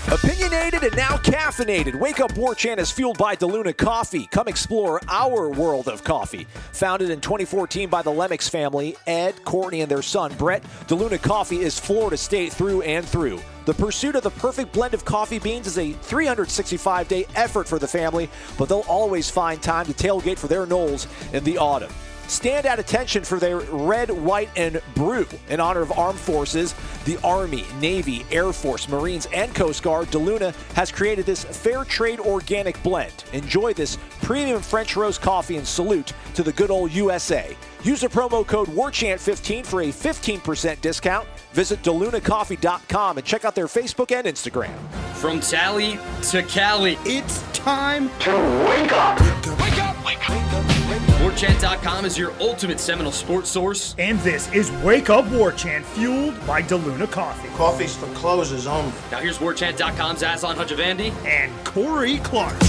Opinionated and now caffeinated. Wake Up Warchant is fueled by DeLuna Coffee. Come explore our world of coffee. Founded in 2014 by the Lemmix family, Ed, Courtney, and their son, Brett, DeLuna Coffee is Florida State through and through. The pursuit of the perfect blend of coffee beans is a 365-day effort for the family, but they'll always find time to tailgate for their Noles in the autumn. Stand at attention for their red, white, and brew. In honor of armed forces, the Army, Navy, Air Force, Marines, and Coast Guard, DeLuna has created this fair trade organic blend. Enjoy this premium French roast coffee and salute to the good old USA. Use the promo code WARCHANT15 for a 15% discount. Visit DeLunaCoffee.com and check out their Facebook and Instagram. From Tally to Cali, it's time to wake up. Wake up! Wake up! WarChant.com is your ultimate Seminole sports source. And this is Wake Up Warchant, fueled by DeLuna Coffee. Coffee's for closers only. Now here's WarChant.com's Aslan Hutchavandi and Corey Clark.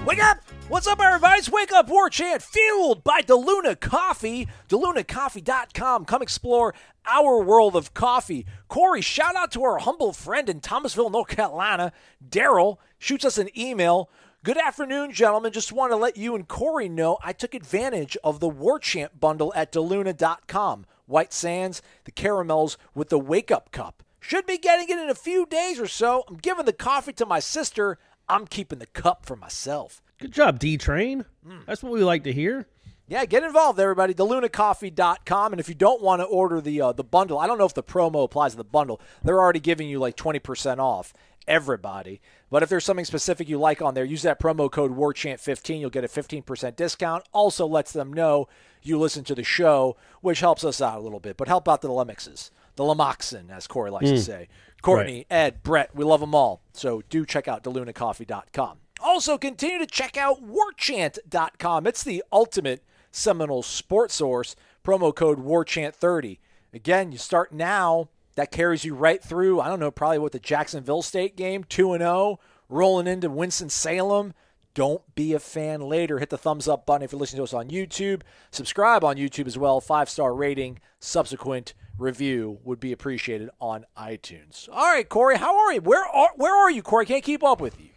Wake up! What's up, everybody? It's Wake Up Warchant, fueled by DeLuna Coffee. DeLunaCoffee.com. Come explore our world of coffee. Corey, shout out to our humble friend in Thomasville, North Carolina. Daryl shoots us an email. Good afternoon, gentlemen. Just want to let you and Corey know I took advantage of the Warchant bundle at DeLuna.com. White Sands, the caramels with the Wake Up Cup. Should be getting it in a few days or so. I'm giving the coffee to my sister. I'm keeping the cup for myself. Good job, D-Train. That's what we like to hear. Yeah, get involved, everybody. DeLunaCoffee.com. And if you don't want to order the bundle, I don't know if the promo applies to the bundle. They're already giving you like 20% off, everybody. But if there's something specific you like on there, use that promo code WARCHANT15. You'll get a 15% discount. Also lets them know you listen to the show, which helps us out a little bit. But help out the Lemmixes, the Lamoxin, as Corey likes to say. Courtney, right. Ed, Brett, we love them all. So do check out DeLunaCoffee.com. Also, continue to check out WarChant.com. It's the ultimate Seminole sports source. Promo code WARCHANT30. Again, you start now. That carries you right through, I don't know, probably what the Jacksonville State game, 2-0, rolling into Winston-Salem. Don't be a fan later. Hit the thumbs up button if you're listening to us on YouTube. Subscribe on YouTube as well. 5-star rating, subsequent review would be appreciated on iTunes. All right, Corey, how are you? Where are you, Corey? Can't keep up with you.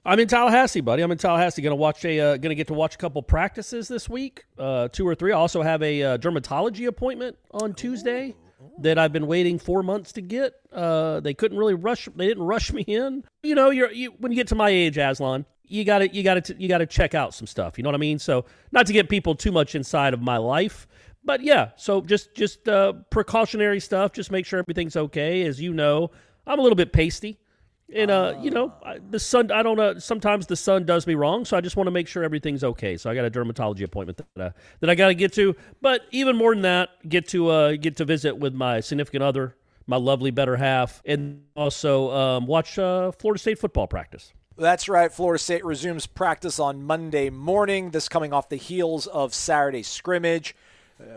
I'm in Tallahassee, buddy. I'm in Tallahassee. Gonna get to watch a couple practices this week, 2 or 3. I also have a dermatology appointment on Tuesday that I've been waiting 4 months to get. They couldn't really rush. They didn't rush me in. You know, when you get to my age, Aslan, you gotta check out some stuff. You know what I mean? So not to get people too much inside of my life, but yeah. So just precautionary stuff. Just make sure everything's okay. As you know, I'm a little bit pasty. And, the sun, I don't know, sometimes the sun does me wrong, so I just want to make sure everything's okay. So I got a dermatology appointment that I got to get to. But even more than that, get to visit with my significant other, my lovely better half, and also watch Florida State football practice. That's right. Florida State resumes practice on Monday morning, this coming off the heels of Saturday's scrimmage.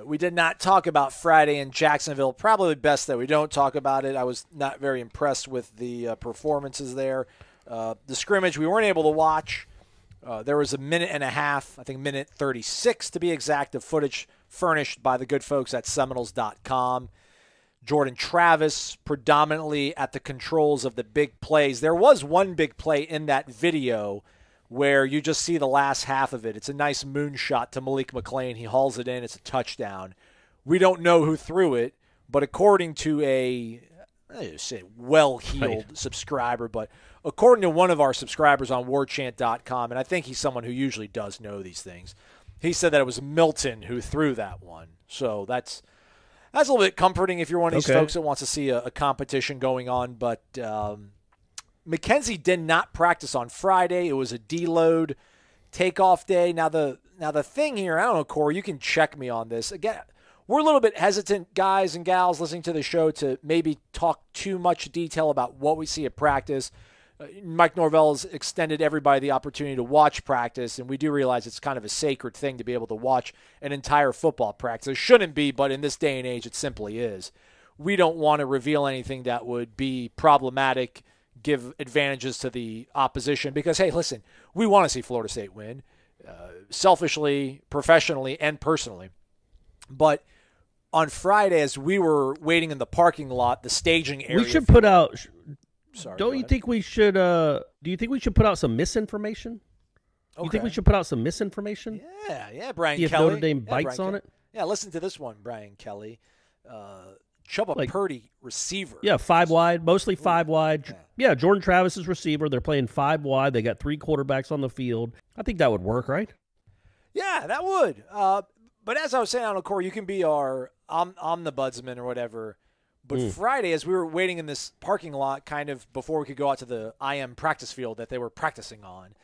We did not talk about Friday in Jacksonville. Probably best that we don't talk about it. I was not very impressed with the performances there. The scrimmage we weren't able to watch. There was a minute and a half, I think minute 36 to be exact, of footage furnished by the good folks at Seminoles.com. Jordan Travis predominantly at the controls of the big plays. There was one big play in that video where you just see the last half of it. It's a nice moonshot to Malik McClain. He hauls it in. It's a touchdown. We don't know who threw it, but according to a well-heeled subscriber, but according to one of our subscribers on warchant.com, and I think he's someone who usually does know these things, he said that it was Milton who threw that one. So that's a little bit comforting if you're one of these folks that wants to see a competition going on, but Mackenzie did not practice on Friday. It was a deload takeoff day. Now the thing here, I don't know, Corey, you can check me on this. Again, we're a little bit hesitant, guys and gals listening to the show, to maybe talk too much detail about what we see at practice. Mike Norvell has extended everybody the opportunity to watch practice, and we do realize it's kind of a sacred thing to be able to watch an entire football practice. It shouldn't be, but in this day and age, it simply is. We don't want to reveal anything that would be problematic, give advantages to the opposition, because, hey, listen, we want to see Florida State win, selfishly, professionally, and personally. But on Friday, as we were waiting in the parking lot, the staging area. We should put out. Sorry. Don't you think we should? Do you think we should put out some misinformation? Okay. You think we should put out some misinformation? Yeah, Brian See if Kelly. Notre Dame bites Brian on it. Yeah, listen to this one, Brian Kelly. Chuba Purdy, receiver. Yeah, 5 wide, mostly 5 wide. Yeah, Jordan Travis is receiver. They're playing 5 wide. They got 3 quarterbacks on the field. I think that would work, right? Yeah, that would. But as I was saying, I don't know, Corey, you can be our omnibudsman or whatever. But Friday, as we were waiting in this parking lot, kind of before we could go out to the IM practice field that they were practicing on,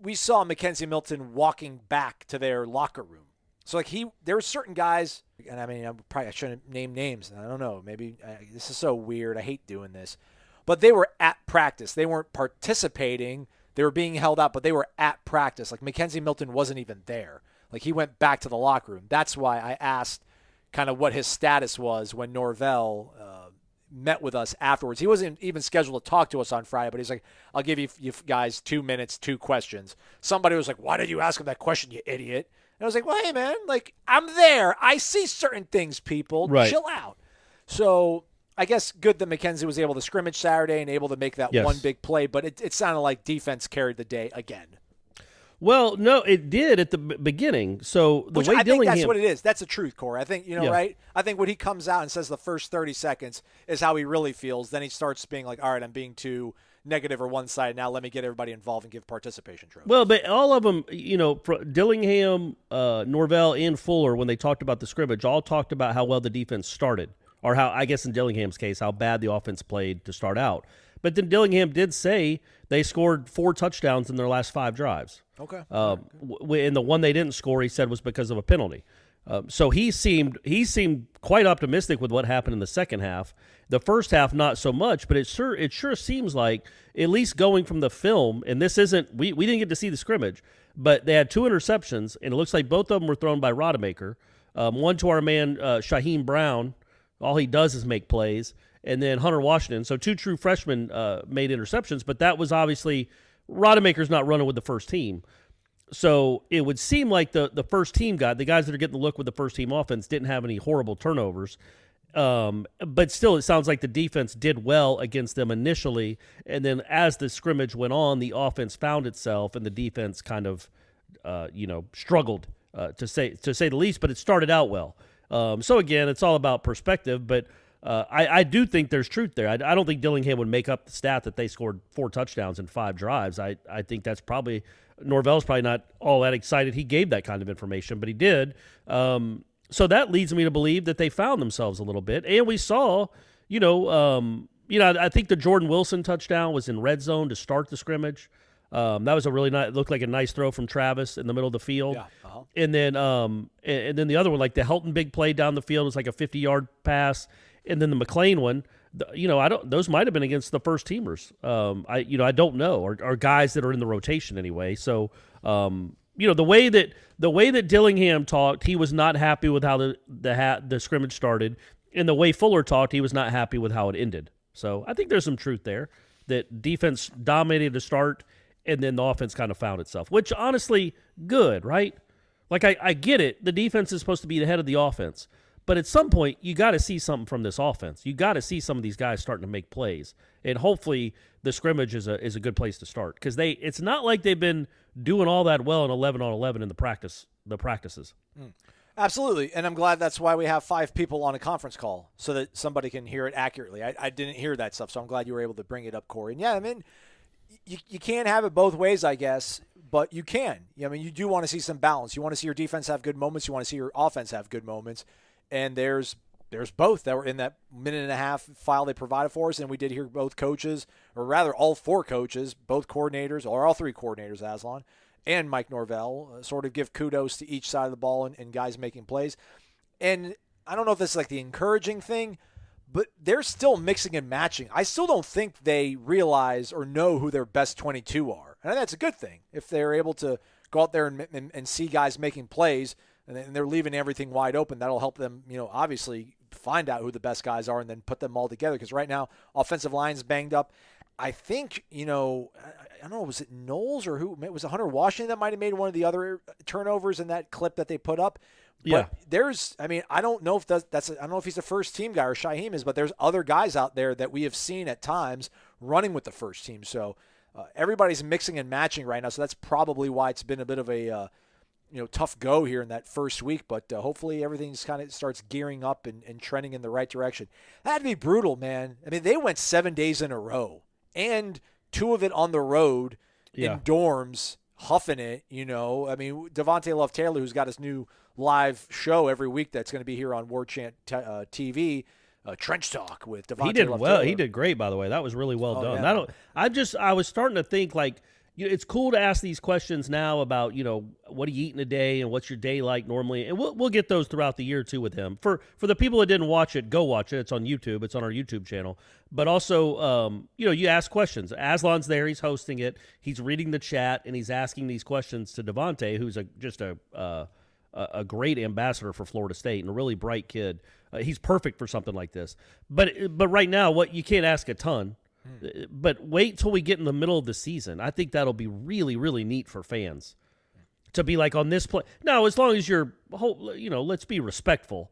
we saw Mackenzie Milton walking back to their locker room. So there were certain guys, and I mean, I shouldn't name names. I don't know. Maybe this is so weird. I hate doing this, but they were at practice. They weren't participating. They were being held out, but they were at practice. Like Mackenzie Milton wasn't even there. Like he went back to the locker room. That's why I asked kind of what his status was when Norvell met with us afterwards. He wasn't even scheduled to talk to us on Friday, but he's like, I'll give you guys 2 minutes, 2 questions. Somebody was like, why did you ask him that question, you idiot? And I was like, well, hey, man, like, I'm there. I see certain things, people. Right. Chill out. So I guess good that Mackenzie was able to scrimmage Saturday and able to make that one big play, but it sounded like defense carried the day again. Well, no, it did at the beginning. So the way I think Dillingham, that's what it is. That's the truth, Corey. I think, right? I think when he comes out and says the first 30 seconds is how he really feels, then he starts being like, all right, I'm being too negative or one-sided. Now let me get everybody involved and give participation trophies. Well, but all of them, Dillingham, Norvell, and Fuller, when they talked about the scrimmage, all talked about how well the defense started, or how, I guess in Dillingham's case, how bad the offense played to start out. But then Dillingham did say they scored 4 touchdowns in their last 5 drives. Okay. And the one they didn't score, he said, was because of a penalty. So he seemed quite optimistic with what happened in the second half. The first half, not so much, but it sure seems like, at least going from the film, and this isn't, we didn't get to see the scrimmage, but they had 2 interceptions, and it looks like both of them were thrown by Rodemaker. One to our man, Shaheem Brown. All he does is make plays. And then Hunter Washington. So 2 true freshmen made interceptions, but that was obviously Rodemaker's not running with the first team. So it would seem like the first team the guys that are getting the look with the first team offense didn't have any horrible turnovers. But still, it sounds like the defense did well against them initially. And then as the scrimmage went on, the offense found itself and the defense kind of, struggled to say the least, but it started out well. So again, it's all about perspective, but I do think there's truth there. I don't think Dillingham would make up the stat that they scored 4 touchdowns in 5 drives. I think that's probably – Norvell's probably not all that excited he gave that kind of information, but he did. So that leads me to believe that they found themselves a little bit. And we saw, I think the Jordan Wilson touchdown was in red zone to start the scrimmage. That was a really nice – looked like a nice throw from Travis in the middle of the field. Yeah. Uh-huh. And then the other one, like the Helton big play down the field, was like a 50-yard pass. And then the McLean one, those might have been against the first teamers. I don't know, or guys that are in the rotation anyway. So, the way that Dillingham talked, he was not happy with how the scrimmage started, and the way Fuller talked, he was not happy with how it ended. So, I think there's some truth there that defense dominated the start, and then the offense kind of found itself. Which honestly, good, right? Like I get it. The defense is supposed to be the head of the offense. But at some point, you got to see something from this offense. You got to see some of these guys starting to make plays, and hopefully, the scrimmage is a good place to start because it's not like they've been doing all that well in 11-on-11 in the practices. Absolutely, and I'm glad that's why we have 5 people on a conference call so that somebody can hear it accurately. I didn't hear that stuff, so I'm glad you were able to bring it up, Corey. And yeah, I mean, you can't have it both ways, I guess, but you can. I mean, you do want to see some balance. You want to see your defense have good moments. You want to see your offense have good moments. And there's both that were in that minute and a half file they provided for us, and we did hear both coaches, or rather all 4 coaches, both coordinators, or all 3 coordinators, Aslan, and Mike Norvell, sort of give kudos to each side of the ball and guys making plays. And I don't know if this is like the encouraging thing, but they're still mixing and matching. I still don't think they realize or know who their best 22 are. And that's a good thing if they're able to go out there and see guys making plays, and they're leaving everything wide open. That'll help them, obviously find out who the best guys are and then put them all together. Because right now, offensive line's banged up. I think, I don't know, was it Noles or who? It was Hunter Washington that might have made one of the other turnovers in that clip that they put up. Yeah. But there's, I mean, I don't know if I don't know if he's a first team guy or Shaheem is, but there's other guys out there that we have seen at times running with the first team. So everybody's mixing and matching right now. So that's probably why it's been a bit of a, tough go here in that first week. But hopefully everything's kind of starts gearing up and trending in the right direction. That'd be brutal, man. I mean, they went 7 days in a row and 2 of it on the road in dorms, huffing it, I mean, Devontay Love-Taylor, who's got his new live show every week that's going to be here on Warchant TV, Trench Talk with Devontay He did Love-Taylor. well. He did great, by the way. That was really well done. Yeah. I was starting to think, like, it's cool to ask these questions now about, what do you eat in a day and what's your day like normally? And we'll get those throughout the year, too, with him. For the people that didn't watch it, go watch it. It's on YouTube. It's on our YouTube channel. But also, you ask questions. Aslan's there. He's hosting it. He's reading the chat, and he's asking these questions to Devontay, who's just a great ambassador for Florida State and a really bright kid. He's perfect for something like this. But right now, you can't ask a ton. But wait till we get in the middle of the season. I think that'll be really, really neat for fans to be like on this play. Now, as long as you're, let's be respectful.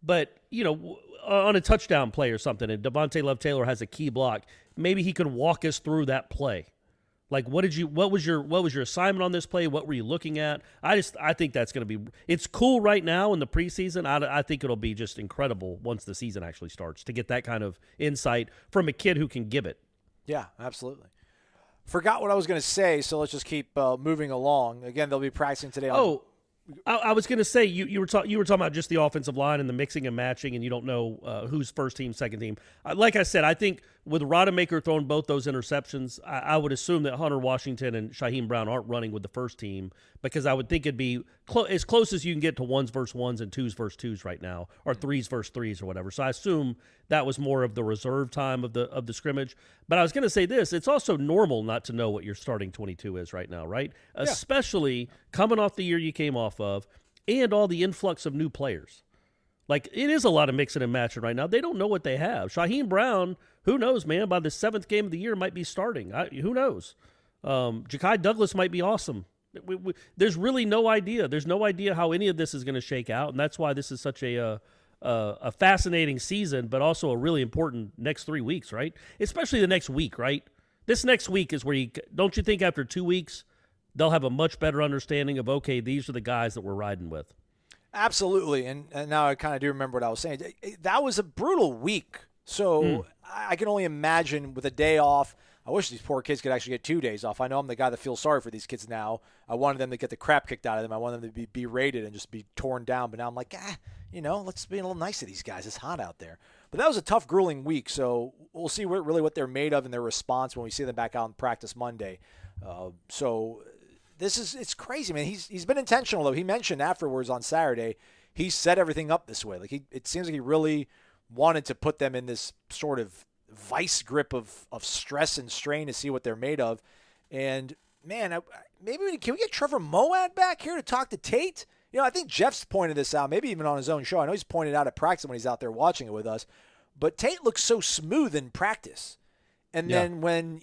But, on a touchdown play or something, and Devontay Love-Taylor has a key block, maybe he could walk us through that play. Like, what was your assignment on this play? What were you looking at? I think that's going to be – it's cool right now in the preseason. I think it'll be just incredible once the season actually starts to get that kind of insight from a kid who can give it. Yeah, absolutely. Forgot what I was going to say, so let's just keep moving along. Again, they'll be practicing today. I was going to say you were talking about just the offensive line and the mixing and matching, and you don't know who's first team, second team. Like I said, I think with Rodemaker throwing both those interceptions, I would assume that Hunter Washington and Shaheem Brown aren't running with the first team, because I would think it'd be as close as you can get to 1s versus 1s and 2s versus 2s right now, or 3s versus 3s or whatever. So I assume that was more of the reserve time of the scrimmage. But I was going to say this: it's also normal not to know what your starting 22 is right now, right? Yeah. Especially coming off the year you came off of, and all the influx of new players. Like, it is a lot of mixing and matching right now. They don't know what they have. Shaheem Brown, who knows, man? By the 7th game of the year, might be starting. Who knows? Ja'Kai Douglas might be awesome. There's really no idea. There's no idea how any of this is going to shake out, and that's why this is such a fascinating season, but also a really important next 3 weeks, right? Especially the next week, right? This next week is where don't you think after 2 weeks they'll have a much better understanding of, okay, these are the guys that we're riding with. Absolutely, and now I kind of do remember what I was saying. That was a brutal week, so I can only imagine with a day off. I wish these poor kids could actually get 2 days off. I know I'm the guy that feels sorry for these kids now. I wanted them to get the crap kicked out of them. I wanted them to be berated and just be torn down, but now I'm like, let's be a little nice to these guys. It's hot out there. But that was a tough, grueling week, so we'll see what they're made of and their response when we see them back out in practice Monday. It's crazy, man. He's been intentional, though. He mentioned afterwards on Saturday, he set everything up this way. Like, it seems like he really wanted to put them in this sort of vice grip of stress and strain to see what they're made of. And, man, can we get Trevor Moad back here to talk to Tate? I think Jeff's pointed this out, maybe even on his own show. I know he's pointed out at practice when he's out there watching it with us. But Tate looks so smooth in practice. And then when,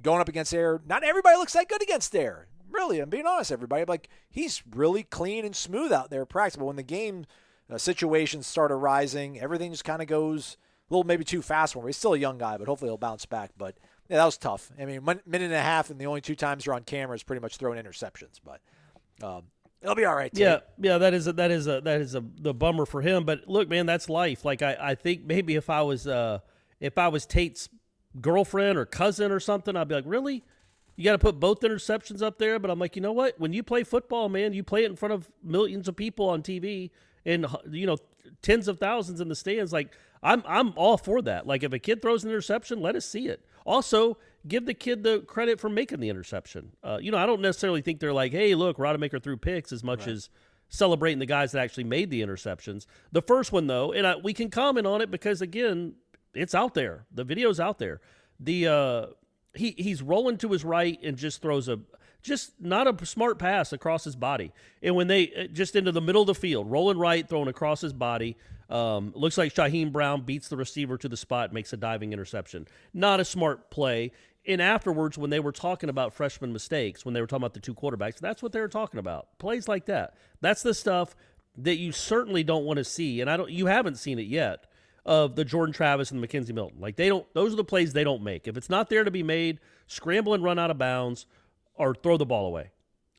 going up against air, not everybody looks that good against air. Really, I'm being honest, everybody. Like, he's really clean and smooth out there at practice. But when the game situations start arising, everything just kind of goes a little maybe too fast for him. He's still a young guy, but hopefully he'll bounce back. But, yeah, that was tough. I mean, minute and a half, and the only 2 times you're on camera is pretty much throwing interceptions. But it'll be all right, Tate. Yeah, that is the bummer for him. But, look, man, that's life. Like, I think maybe if I was Tate's girlfriend or cousin or something, I'd be like, really? You got to put both interceptions up there? But I'm like, you know what? When you play football, man, you play it in front of millions of people on TV and, tens of thousands in the stands. Like, I'm all for that. Like, if a kid throws an interception, let us see it. Also, give the kid the credit for making the interception. I don't necessarily think they're like, hey, look, Rodemaker threw picks as much as celebrating the guys that actually made the interceptions. The first one, though, and we can comment on it because, again, it's out there. The video's out there. He's rolling to his right and just throws not a smart pass across his body. And when they just into the middle of the field, rolling right, throwing across his body, looks like Shaheem Brown beats the receiver to the spot, makes a diving interception. Not a smart play. And afterwards, when they were talking about freshman mistakes, when they were talking about the two quarterbacks, that's what they were talking about. Plays like that. That's the stuff that you certainly don't want to see, and you haven't seen it yet, of the Jordan Travis and the Mackenzie Milton. Like, those are the plays they don't make. If it's not there to be made, scramble and run out of bounds or throw the ball away.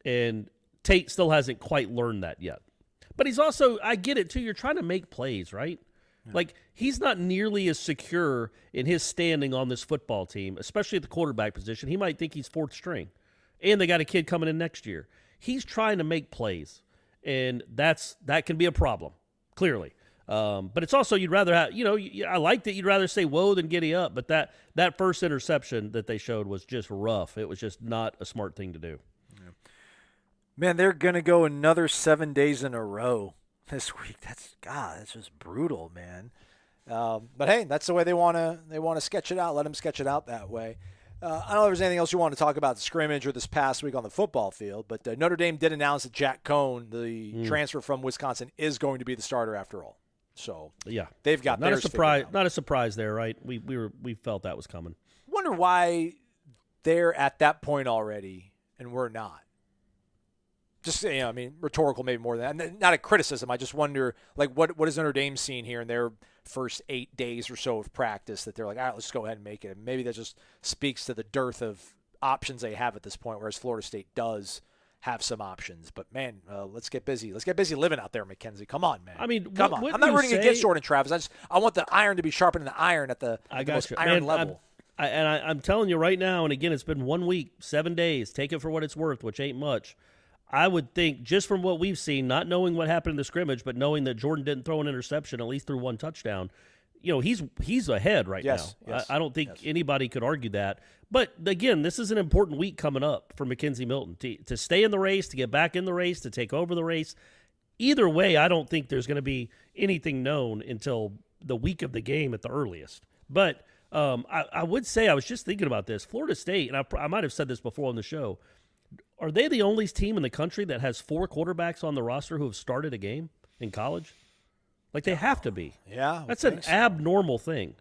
And Tate still hasn't quite learned that yet. But he's also, I get it too, you're trying to make plays, right? Yeah. Like, he's not nearly as secure in his standing on this football team, especially at the quarterback position. He might think he's fourth string. And they got a kid coming in next year. He's trying to make plays. And that can be a problem, clearly. But it's also, you'd rather have, I like that you'd rather say whoa than giddy up, but that first interception that they showed was just rough. It was just not a smart thing to do. Yeah. Man, they're going to go another 7 days in a row this week. That's just brutal, man. But hey, that's the way they want to sketch it out. Let them sketch it out that way. I don't know if there's anything else you want to talk about the scrimmage or this past week on the football field, but Notre Dame did announce that Jack Cohn, the transfer from Wisconsin, is going to be the starter after all. So yeah, they've got not a surprise. Not a surprise there, right? We felt that was coming. Wonder why they're at that point already and we're not. Just rhetorical maybe more than that. Not a criticism. I just wonder, like, what is Notre Dame seeing here in their first 8 days or so of practice that they're like, all right, let's go ahead and make it. And maybe that just speaks to the dearth of options they have at this point, whereas Florida State does have some options. But, man, let's get busy. Let's get busy living out there, Mackenzie. Come on, man. I mean, come on. I'm not rooting against Jordan Travis. I want the iron to be sharpened in the iron at the most iron level. I'm telling you right now, and again, it's been 1 week, 7 days. Take it for what it's worth, which ain't much. I would think, just from what we've seen, not knowing what happened in the scrimmage, but knowing that Jordan didn't throw an interception, at least through one touchdown, he's ahead right now. Yes, I don't think anybody could argue that. But, again, this is an important week coming up for Mackenzie Milton. To stay in the race, to get back in the race, to take over the race. Either way, I don't think there's going to be anything known until the week of the game at the earliest. But I would say, I was just thinking about this, Florida State, and I might have said this before on the show, are they the only team in the country that has 4 quarterbacks on the roster who have started a game in college? Like, they have to be. Yeah. That's an abnormal thing.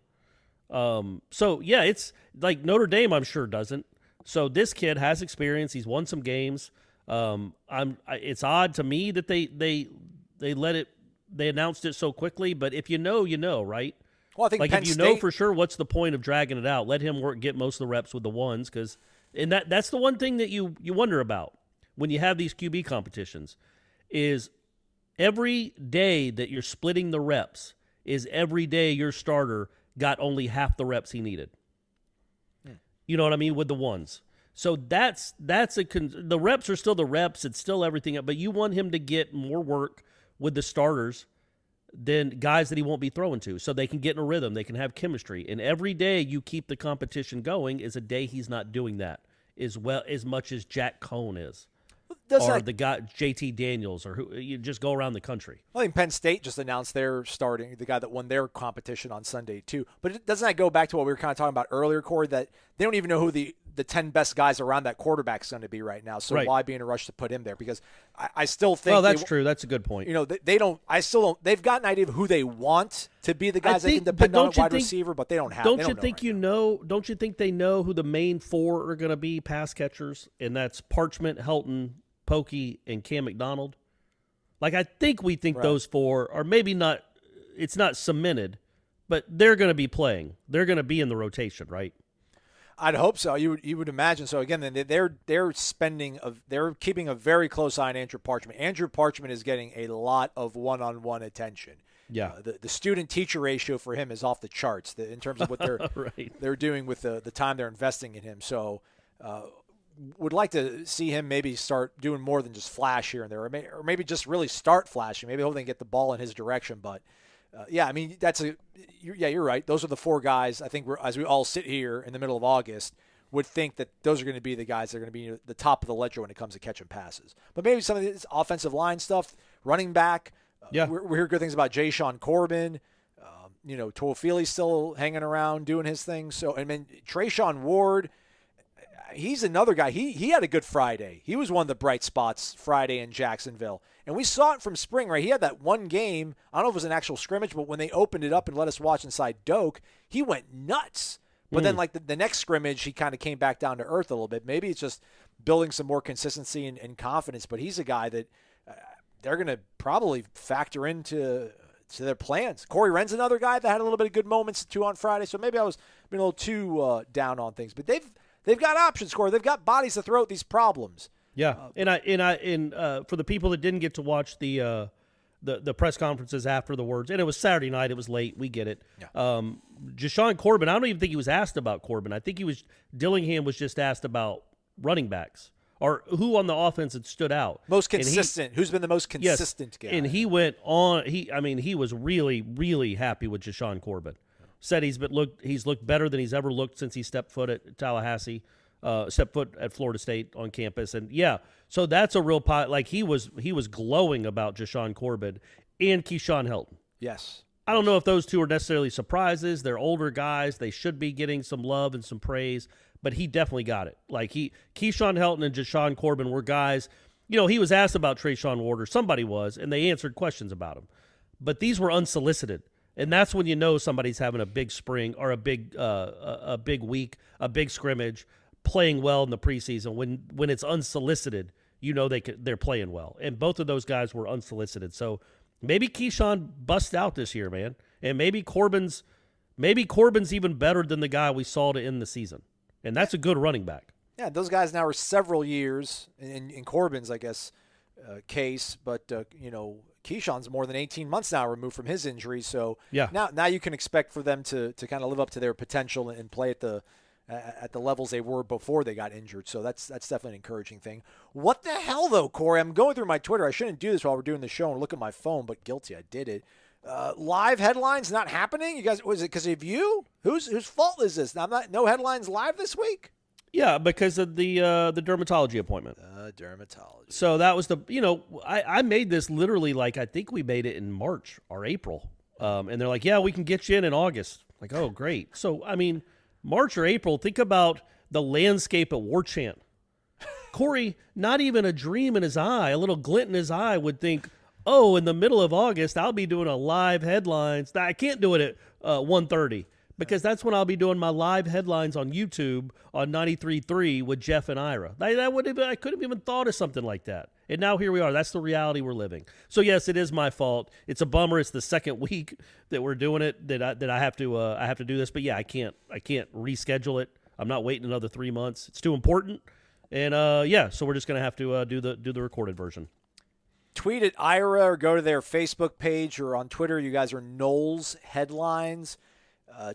So, yeah, it's like Notre Dame, I'm sure, doesn't. So this kid has experience. He's won some games. It's odd to me that they announced it so quickly, but if you know, right? Well, I think like Penn if you State... know for sure, what's the point of dragging it out? Let him get most of the reps with the ones, and that's the one thing that you wonder about when you have these QB competitions is every day that you're splitting the reps is every day your starter got only half the reps he needed. You know what I mean? With the ones. So the reps are still the reps. It's still everything. But you want him to get more work with the starters than guys that he won't be throwing to, so they can get in a rhythm. They can have chemistry. And every day you keep the competition going is a day he's not doing that as much as Jack Cohn is. The guy JT Daniels, or who you just go around the country. I think Penn State just announced they're starting the guy that won their competition on Sunday too. But doesn't that go back to what we were kind of talking about earlier, Corey? That they don't even know who the 10 best guys around that quarterback is going to be right now. So why be in a rush to put him there? Because I still think. Well, that's true. That's a good point. They don't. I still don't. They've got an idea of who they want to be the guys they can depend on at wide receiver, but they don't have. Don't you think Don't you think they know who the main 4 are going to be pass catchers? And that's Parchment, Helton, Pokey, and Cam McDonald. Like, I think we think those 4 are maybe not. It's not cemented, but they're going to be playing. They're going to be in the rotation, right? I'd hope so. You would imagine so. Again, they're keeping a very close eye on Andrew Parchment. Andrew Parchment is getting a lot of one-on-one attention. Yeah, the student-teacher ratio for him is off the charts in terms of what they're doing with the time they're investing in him. So, would like to see him maybe start doing more than just flash here and there, or maybe just really start flashing. Maybe hopefully get the ball in his direction, but. I mean, you're right. Those are the 4 guys, I think, as we all sit here in the middle of August, would think that those are going to be the guys that are going to be the top of the ledger when it comes to catching passes. But maybe some of this offensive line stuff, running back, we hear good things about Ja'Shawn Corbin. Toafili's still hanging around doing his thing. So, I mean, Trayshawn Ward, he's another guy. He had a good Friday. He was one of the bright spots Friday in Jacksonville. And we saw it from spring, right? He had that one game. I don't know if it was an actual scrimmage, but when they opened it up and let us watch inside Doak, he went nuts. But then, like, the next scrimmage, he kind of came back down to earth a little bit. Maybe it's just building some more consistency and confidence. But he's a guy that they're going to probably factor into their plans. Corey Wren's another guy that had a little bit of good moments, too, on Friday. So maybe I was being a little too down on things. But they've got options, Corey. They've got bodies to throw at these problems. Yeah, and for the people that didn't get to watch the press conferences after the words, and it was Saturday night, it was late, we get it. Yeah. Jashawn Corbin, I don't even think he was asked about Corbin. I think Dillingham was just asked about running backs or who on the offense had stood out. Most consistent. Who's been the most consistent guy? And he went on. He was really, really happy with Jashawn Corbin. Said he's looked better than he's ever looked since he stepped foot at Tallahassee. Stepped foot at Florida State on campus, and so that's a real like he was glowing about Jashawn Corbin and Keyshawn Helton. Yes, I don't know if those two are necessarily surprises. They're older guys; they should be getting some love and some praise. But he definitely got it. Like Keyshawn Helton and Jashawn Corbin were guys. He was asked about Trayshawn Ward, or somebody was, and they answered questions about him. But these were unsolicited. And that's when you know somebody's having a big spring or a big week, a big scrimmage, playing well in the preseason. When it's unsolicited, they're playing well. And both of those guys were unsolicited. So maybe Keyshawn busts out this year, man. And maybe Corbin's even better than the guy we saw to end the season. And that's a good running back. Yeah, those guys now are several years in Corbin's, I guess, case. But, Keyshawn's more than 18 months now removed from his injury. So now you can expect for them to kind of live up to their potential and play at the levels they were before they got injured. So that's definitely an encouraging thing. What the hell, though, Corey? I'm going through my Twitter. I shouldn't do this while we're doing the show and look at my phone, but guilty, I did it. Live headlines not happening? You guys, was it because of you? Whose fault is this? No headlines live this week? Yeah, because of the dermatology appointment. Dermatology. So that was I made this literally I think we made it in March or April. And they're like, yeah, we can get you in August. Like, oh, great. So, March or April, think about the landscape at Warchant. Corey, not even a dream in his eye, a little glint in his eye would think, oh, in the middle of August, I'll be doing a live headlines. I can't do it at 1:30 because that's when I'll be doing my live headlines on YouTube on 93.3 with Jeff and Ira. I could have even thought of something like that. And now here we are. That's the reality we're living. So, yes, it is my fault. It's a bummer. It's the second week that we're doing it that I have to do this. But, yeah, I can't reschedule it. I'm not waiting another 3 months. It's too important. And, so we're just going to have to do the recorded version. Tweet at Ira or go to their Facebook page or on Twitter. You guys are Noles Headlines.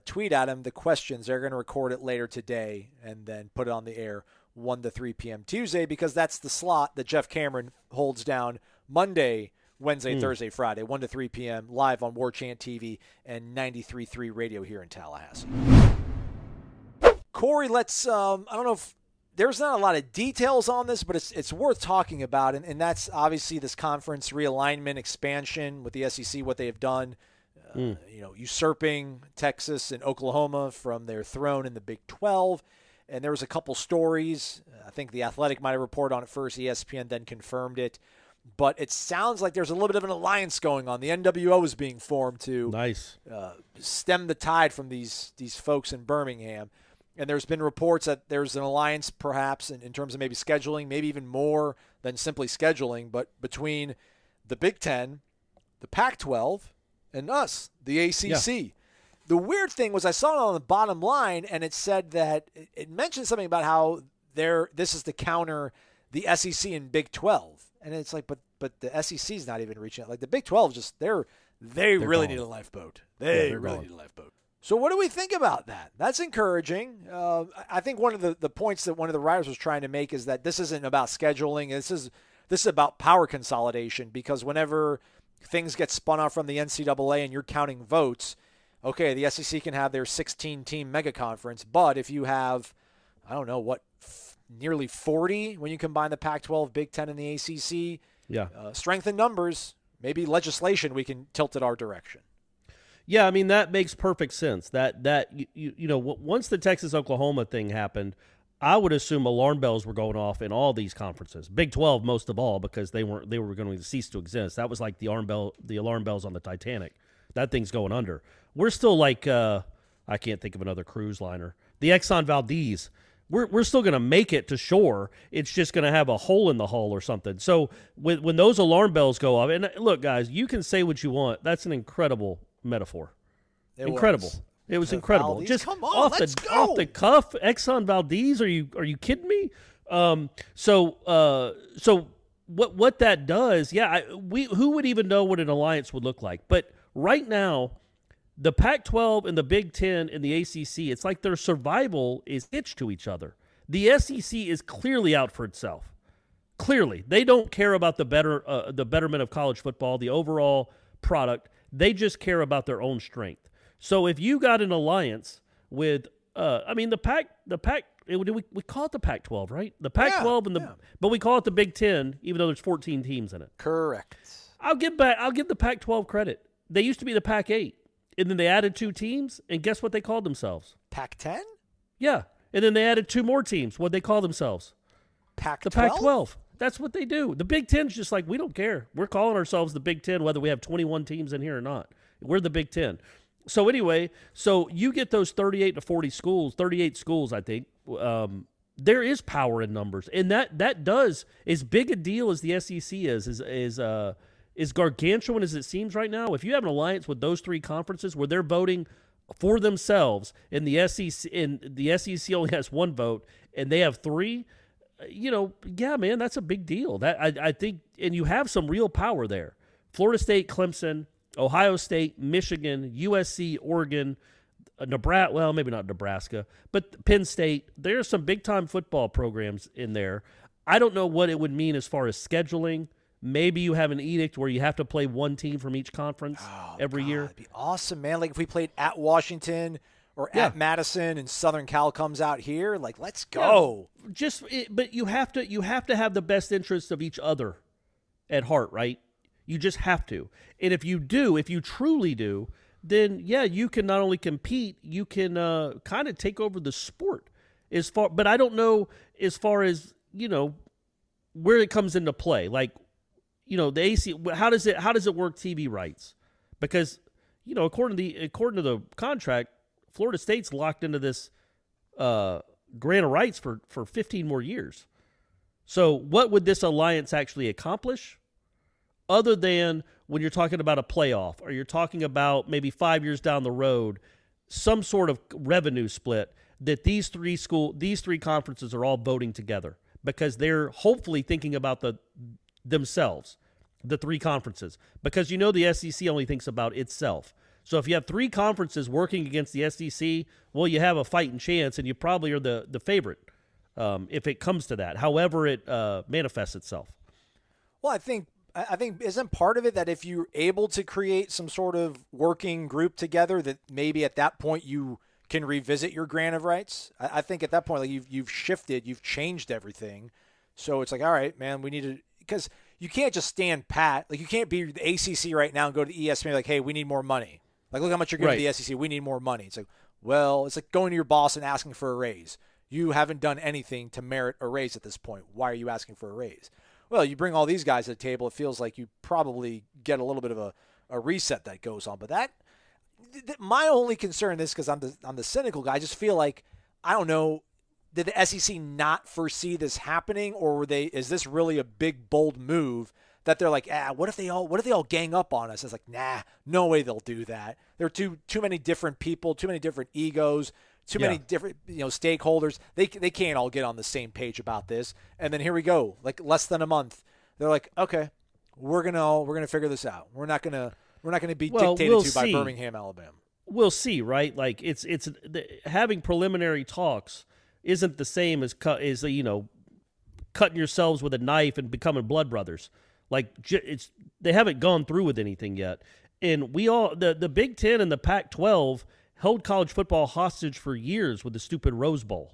Tweet at them the questions. They're going to record it later today and then put it on the air 1 to 3 p.m. Tuesday because that's the slot that Jeff Cameron holds down Monday, Wednesday, Thursday, Friday, 1 to 3 p.m. live on Warchant TV and 93.3 radio here in Tallahassee. Corey, let's I don't know if there's not a lot of details on this, but it's worth talking about, and that's obviously this conference realignment expansion with the SEC, what they have done. Usurping Texas and Oklahoma from their throne in the Big 12. And there was a couple stories. I think The Athletic might have reported on it first. ESPN then confirmed it. But it sounds like there's a little bit of an alliance going on. The NWO is being formed to stem the tide from these folks in Birmingham. And there's been reports that there's an alliance perhaps in terms of maybe scheduling, maybe even more than simply scheduling, but between the Big 10, the Pac-12, and us, the ACC. Yeah. The weird thing was I saw it on the bottom line, and it said that it mentioned something about how this is to counter the SEC and Big 12. And it's like, but the SEC's not even reaching out. Like the Big 12, just they really need a lifeboat. They really need a lifeboat. So what do we think about that? That's encouraging. I think one of the points that one of the writers was trying to make is that this isn't about scheduling. This is about power consolidation, because whenever things get spun off from the NCAA and you're counting votes, okay, the SEC can have their 16-team mega conference, but if you have, I don't know, nearly 40 when you combine the Pac-12, Big 10, and the ACC, strength in numbers, maybe legislation, we can tilt it our direction. Yeah, I mean, that makes perfect sense. Once the Texas-Oklahoma thing happened, I would assume alarm bells were going off in all these conferences. Big 12 most of all, because they were going to cease to exist. That was like the alarm bells on the Titanic. That thing's going under. We're still like I can't think of another cruise liner. the Exxon Valdez. We're still going to make it to shore. It's just going to have a hole in the hull or something. So when those alarm bells go off, and look, guys, you can say what you want. That's an incredible metaphor. It was incredible. Valdez, Just come on, off let's the go. off the cuff, Exxon Valdez. Are you kidding me? So what that does? Yeah, who would even know what an alliance would look like? But right now, the Pac-12 and the Big Ten and the ACC, it's like their survival is hitched to each other. The SEC is clearly out for itself. Clearly, they don't care about the betterment of college football, the overall product. They just care about their own strength. So if you got an alliance with, the Pac, we call it the Pac-12, right? The Pac-12 but we call it the Big Ten, even though there's 14 teams in it. Correct. I'll give the Pac-12 credit. They used to be the Pac-8, and then they added 2 teams, and guess what they called themselves? Pac-10? Yeah, and then they added 2 more teams. What'd they call themselves? Pac-12? The Pac-12. That's what they do. The Big Ten's just like, we don't care. We're calling ourselves the Big Ten, whether we have 21 teams in here or not. We're the Big Ten. So anyway, so you get those 38 to 40 schools, 38 schools, I think. There is power in numbers, and that does as big a deal as the SEC is gargantuan as it seems right now. If you have an alliance with those 3 conferences where they're voting for themselves, and the SEC only has 1 vote, and they have 3, yeah, man, that's a big deal. That I think, and you have some real power there. Florida State, Clemson, Ohio State, Michigan, USC, Oregon, Nebraska, well, maybe not Nebraska, but Penn State. There are some big-time football programs in there. I don't know what it would mean as far as scheduling. Maybe you have an edict where you have to play 1 team from each conference every year. That'd be awesome, man. Like if we played at Washington or at Madison and Southern Cal comes out here, like let's go. Yeah, but you have to have the best interests of each other at heart, right? You just have to. And if you truly do, then yeah, you can not only compete, you can kind of take over the sport. But I don't know as far as, where it comes into play. Like, the AC, how does it work TV rights? Because, according to the contract, Florida State's locked into this grant of rights for 15 more years. So what would this alliance actually accomplish? Other than when you're talking about a playoff or you're talking about maybe 5 years down the road, some sort of revenue split that these 3 conferences are all voting together because they're hopefully thinking about themselves, the 3 conferences, because the SEC only thinks about itself. So if you have 3 conferences working against the SEC, well, you have a fighting chance, and you probably are the favorite if it comes to that, however it manifests itself. Well, I think isn't part of it that if you're able to create some sort of working group together, that maybe at that point you can revisit your grant of rights? I think at that point, like you've shifted, you've changed everything. So it's like, all right, man, we need to, because you can't just stand pat. Like you can't be the ACC right now and go to ESPN like, hey, we need more money. Like, look how much you're giving the SEC. We need more money. It's like, well, it's like going to your boss and asking for a raise. You haven't done anything to merit a raise at this point. Why are you asking for a raise? Well, you bring all these guys to the table, it feels like you probably get a little bit of a reset that goes on. But my only concern is because I'm the cynical guy. I just feel like, I don't know, did the SEC not foresee this happening, or is this really a big, bold move that they're like, what if they all gang up on us? It's like, nah, no way they'll do that. There are too many different people, too many different egos, too many different stakeholders. They can't all get on the same page about this. And then here we go, like less than a month. They're like, okay, we're gonna figure this out. We're not gonna be dictated to by Birmingham, Alabama. We'll see, right? Like it's having preliminary talks isn't the same as cutting yourselves with a knife and becoming blood brothers. Like they haven't gone through with anything yet. And the Big Ten and the Pac-12 held college football hostage for years with the stupid Rose Bowl.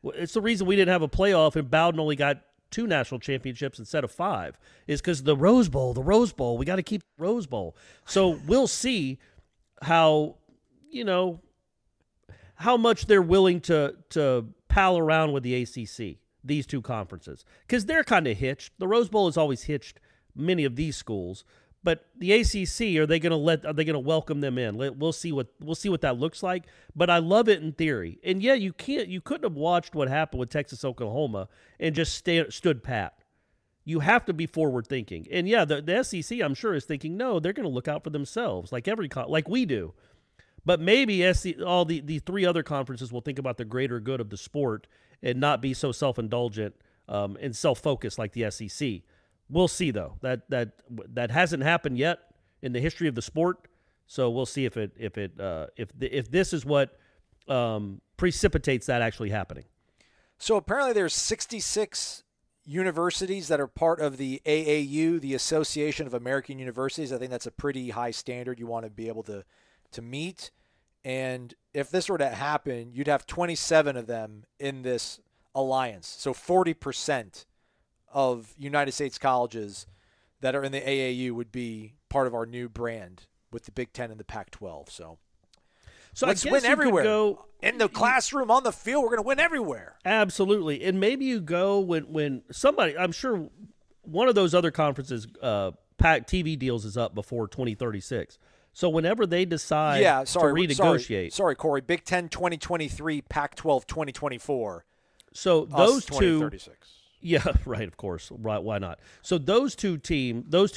It's the reason we didn't have a playoff and Bowden only got 2 national championships instead of 5 is because the Rose Bowl, we got to keep the Rose Bowl. So we'll see how much they're willing to pal around with the ACC, these 2 conferences, because they're kind of hitched. The Rose Bowl has always hitched many of these schools, But the ACC, are they going to welcome them in? We'll see what that looks like. But I love it in theory. And yeah, you couldn't have watched what happened with Texas Oklahoma and just stood pat. You have to be forward thinking. And yeah, the SEC, I'm sure, is thinking, no, they're going to look out for themselves like like we do. But maybe all the three other conferences will think about the greater good of the sport and not be so self-indulgent and self-focused like the SEC. We'll see, though. That hasn't happened yet in the history of the sport. So we'll see if this is what precipitates that actually happening. So apparently there's 66 universities that are part of the AAU, the Association of American Universities. I think that's a pretty high standard you want to be able to meet. And if this were to happen, you'd have 27 of them in this alliance. So 40% of United States colleges that are in the AAU would be part of our new brand with the Big Ten and the Pac-12. So let's win everywhere. In the classroom, on the field, we're going to win everywhere. Absolutely. And maybe you go when somebody, I'm sure one of those other conferences, PAC TV deals is up before 2036. So whenever they decide to renegotiate. Sorry, Corey. Big Ten 2023, Pac-12 2024. So those two. 2036. Yeah, right, of course. Right, why not? So those two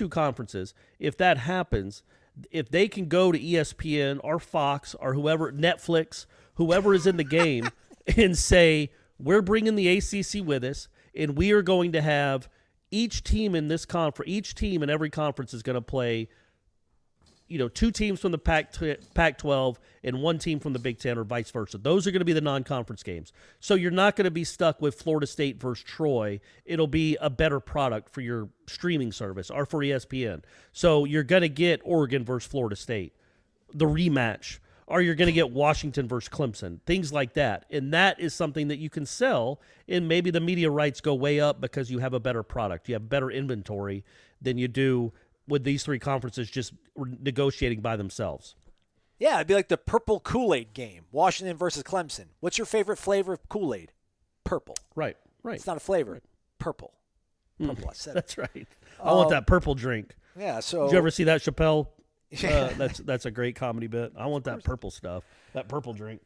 conferences, if that happens, if they can go to ESPN or Fox or whoever, Netflix, whoever is in the game, and say, we're bringing the ACC with us, and we are going to have each team in every conference is going to play, two teams from the Pac-12 and one team from the Big Ten or vice versa. Those are going to be the non-conference games. So you're not going to be stuck with Florida State versus Troy. It'll be a better product for your streaming service or for ESPN. So you're going to get Oregon versus Florida State, the rematch, or you're going to get Washington versus Clemson, things like that. And that is something that you can sell, and maybe the media rights go way up because you have a better product. You have better inventory than you do with these three conferences just negotiating by themselves. Yeah, it'd be like the purple Kool-Aid game, Washington versus Clemson. What's your favorite flavor of Kool-Aid? Purple. Right. It's not a flavor. Right. Purple. I said That's right. I want that purple drink. Yeah, so. Did you ever see that, Chappelle? That's a great comedy bit. I want that purple stuff, that purple drink.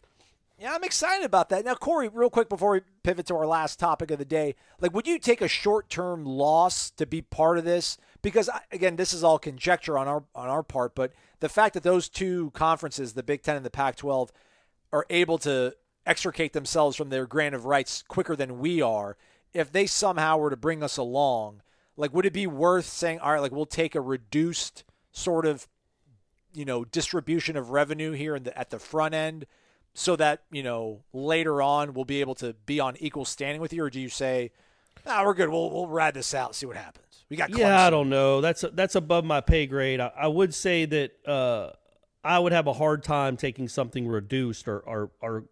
Yeah, I'm excited about that. Now, Corey, real quick before we pivot to our last topic of the day, would you take a short-term loss to be part of this? Because, again, this is all conjecture on our part, but the fact that those two conferences, the Big Ten and the Pac-12, are able to extricate themselves from their grant of rights quicker than we are, if they somehow were to bring us along, would it be worth saying, all right, we'll take a reduced sort of, distribution of revenue here at the front end, so that, later on we'll be able to be on equal standing with you? Or do you say, we're good, we'll ride this out, see what happens? We got Clemson. Yeah, I don't know. That's above my pay grade. I would say that I would have a hard time taking something reduced or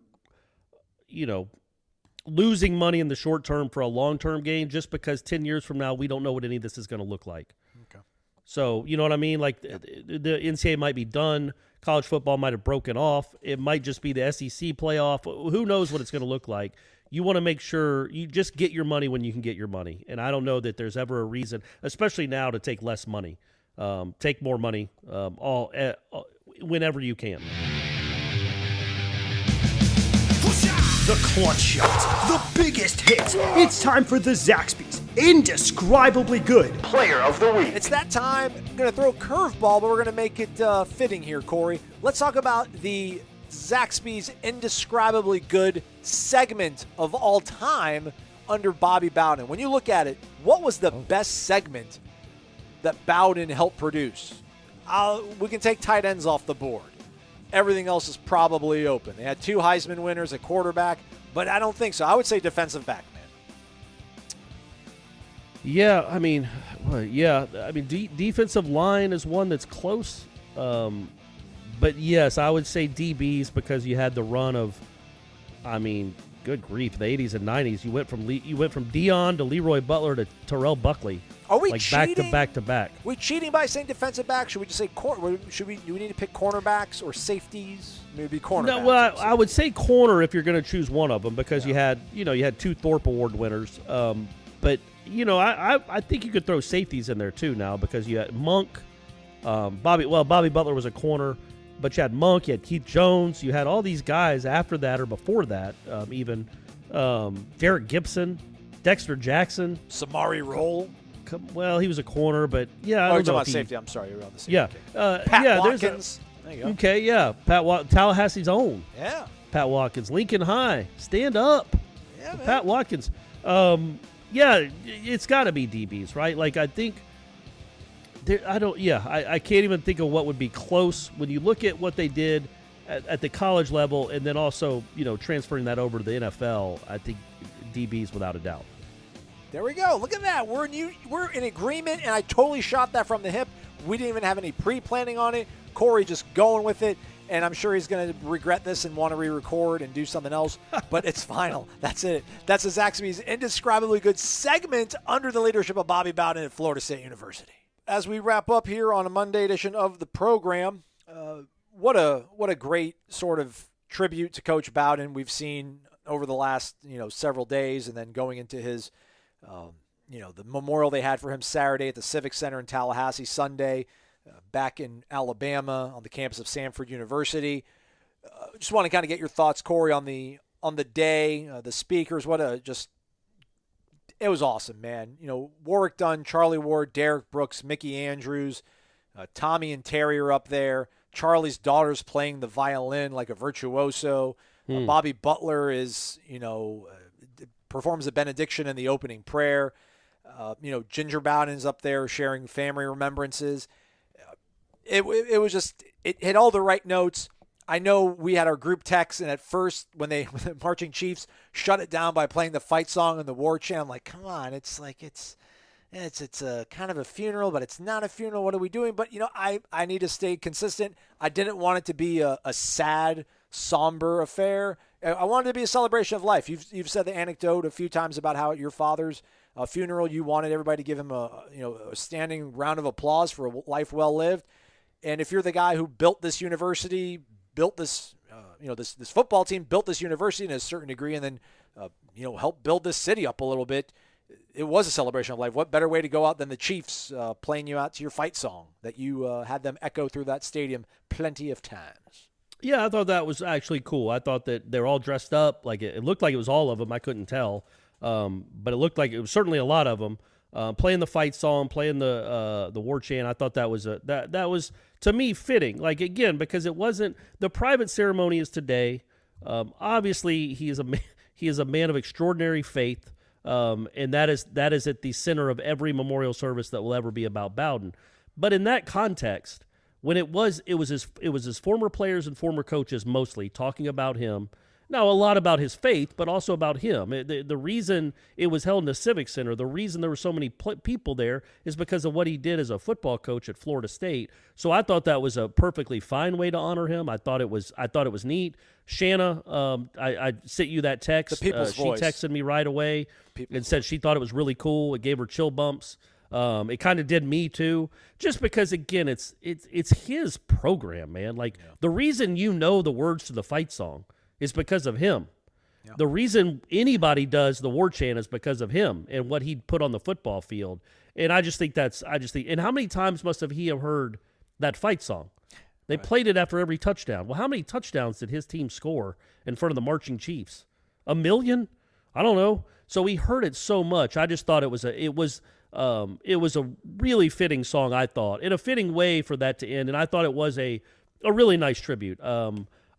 losing money in the short term for a long-term gain, just because 10 years from now we don't know what any of this is going to look like. Okay. So, you know what I mean? The NCAA might be done. College football might have broken off. It might just be the SEC playoff. Who knows what it's going to look like? You want to make sure you just get your money when you can get your money. And I don't know that there's ever a reason, especially now, to take less money. Take more money whenever you can. The clutch shot, the biggest hits. It's time for the Zaxby's indescribably good Player of the Week. It's that time. I'm going to throw a curveball, but we're going to make it fitting here, Corey. Let's talk about the Zaxby's indescribably good segment of all time under Bobby Bowden. When you look at it, what was the best segment that Bowden helped produce? We can take tight ends off the board. Everything else is probably open. They had two Heisman winners at quarterback, but I don't think so. I would say defensive back, man. Yeah, I mean, defensive line is one that's close. But yes, I would say DBs, because you had the run of, good grief, the 80s and 90s. You went from Dion to Leroy Butler to Terrell Buckley. Are we cheating? back to back? We cheating by saying defensive back? Should we just say do we need to pick cornerbacks or safeties? Maybe cornerbacks. No, well, I would say corner if you're going to choose one of them, because you had two Thorpe Award winners. But I think you could throw safeties in there too now, because you had Monk Bobby Butler was a corner, but you had Monk, you had Keith Jones, you had all these guys after that or before that, even Derek Gibson, Dexter Jackson, Samari Roll. Well, he was a corner, but yeah, I you're don't talking know about safety. I'm sorry, you're on the same. Yeah, Pat Watkins. There you go. Okay, yeah, Tallahassee's own. Yeah. Pat Watkins, Lincoln High, stand up. Yeah, man. Pat Watkins. Yeah, it's got to be DBs, right? Like I think. I can't even think of what would be close when you look at what they did at the college level, and then also transferring that over to the NFL. I think DBs without a doubt. There we go. Look at that. We're in agreement, and I totally shot that from the hip. We didn't even have any pre-planning on it. Corey just going with it, and I'm sure he's going to regret this and want to re-record and do something else, but it's final. That's it. That's the Zaxby's indescribably good segment under the leadership of Bobby Bowden at Florida State University. As we wrap up here on a Monday edition of the program, what a great sort of tribute to Coach Bowden we've seen over the last several days, and then going into his the memorial they had for him Saturday at the Civic Center in Tallahassee, Sunday back in Alabama on the campus of Samford University. Just want to kind of get your thoughts, Corey, on the day, the speakers. It was awesome, man. Warwick Dunn, Charlie Ward, Derek Brooks, Mickey Andrews, Tommy and Terry are up there. Charlie's daughter's playing the violin like a virtuoso. Bobby Butler is, performs a benediction in the opening prayer. Ginger Bowden's up there sharing family remembrances. It was just, it hit all the right notes. I know we had our group text, and at first when the Marching Chiefs shut it down by playing the fight song and the war chant, I'm like, come on, it's a kind of a funeral, but it's not a funeral. What are we doing? But, I need to stay consistent. I didn't want it to be a sad, somber affair. I wanted it to be a celebration of life. You've said the anecdote a few times about how at your father's funeral you wanted everybody to give him a standing round of applause for a life well lived. And if you're the guy who built this university, built this, this football team, built this university in a certain degree, and then, helped build this city up a little bit, it was a celebration of life. What better way to go out than the Chiefs playing you out to your fight song that you had them echo through that stadium plenty of times? Yeah, I thought that was actually cool. I thought that they're all dressed up. Like it looked like it was all of them. I couldn't tell, but it looked like it was certainly a lot of them playing the fight song, playing the war chant. I thought that was that was to me fitting. Like again, because it wasn't the private ceremony is today. Obviously, he is a man of extraordinary faith, and that is at the center of every memorial service that will ever be about Bowden. But in that context, when it was his former players and former coaches mostly talking about him. Now, a lot about his faith, but also about him. The reason it was held in the Civic Center, the reason there were so many people there is because of what he did as a football coach at Florida State. So I thought that was a perfectly fine way to honor him. I thought it was neat. Shanna, I sent you that text. The people's voice. She texted me right away and said she thought it was really cool. It gave her chill bumps. It kind of did me too, just because again, it's his program, man. Like the reason the words to the fight song is because of him. Yeah. The reason anybody does the war chant is because of him and what he put on the football field. And I just think and how many times must he have heard that fight song? They played it after every touchdown. Well, how many touchdowns did his team score in front of the Marching Chiefs? 1 million? I don't know. So he heard it so much. I just thought it was a really fitting song, I thought, in a fitting way for that to end. And I thought it was a really nice tribute.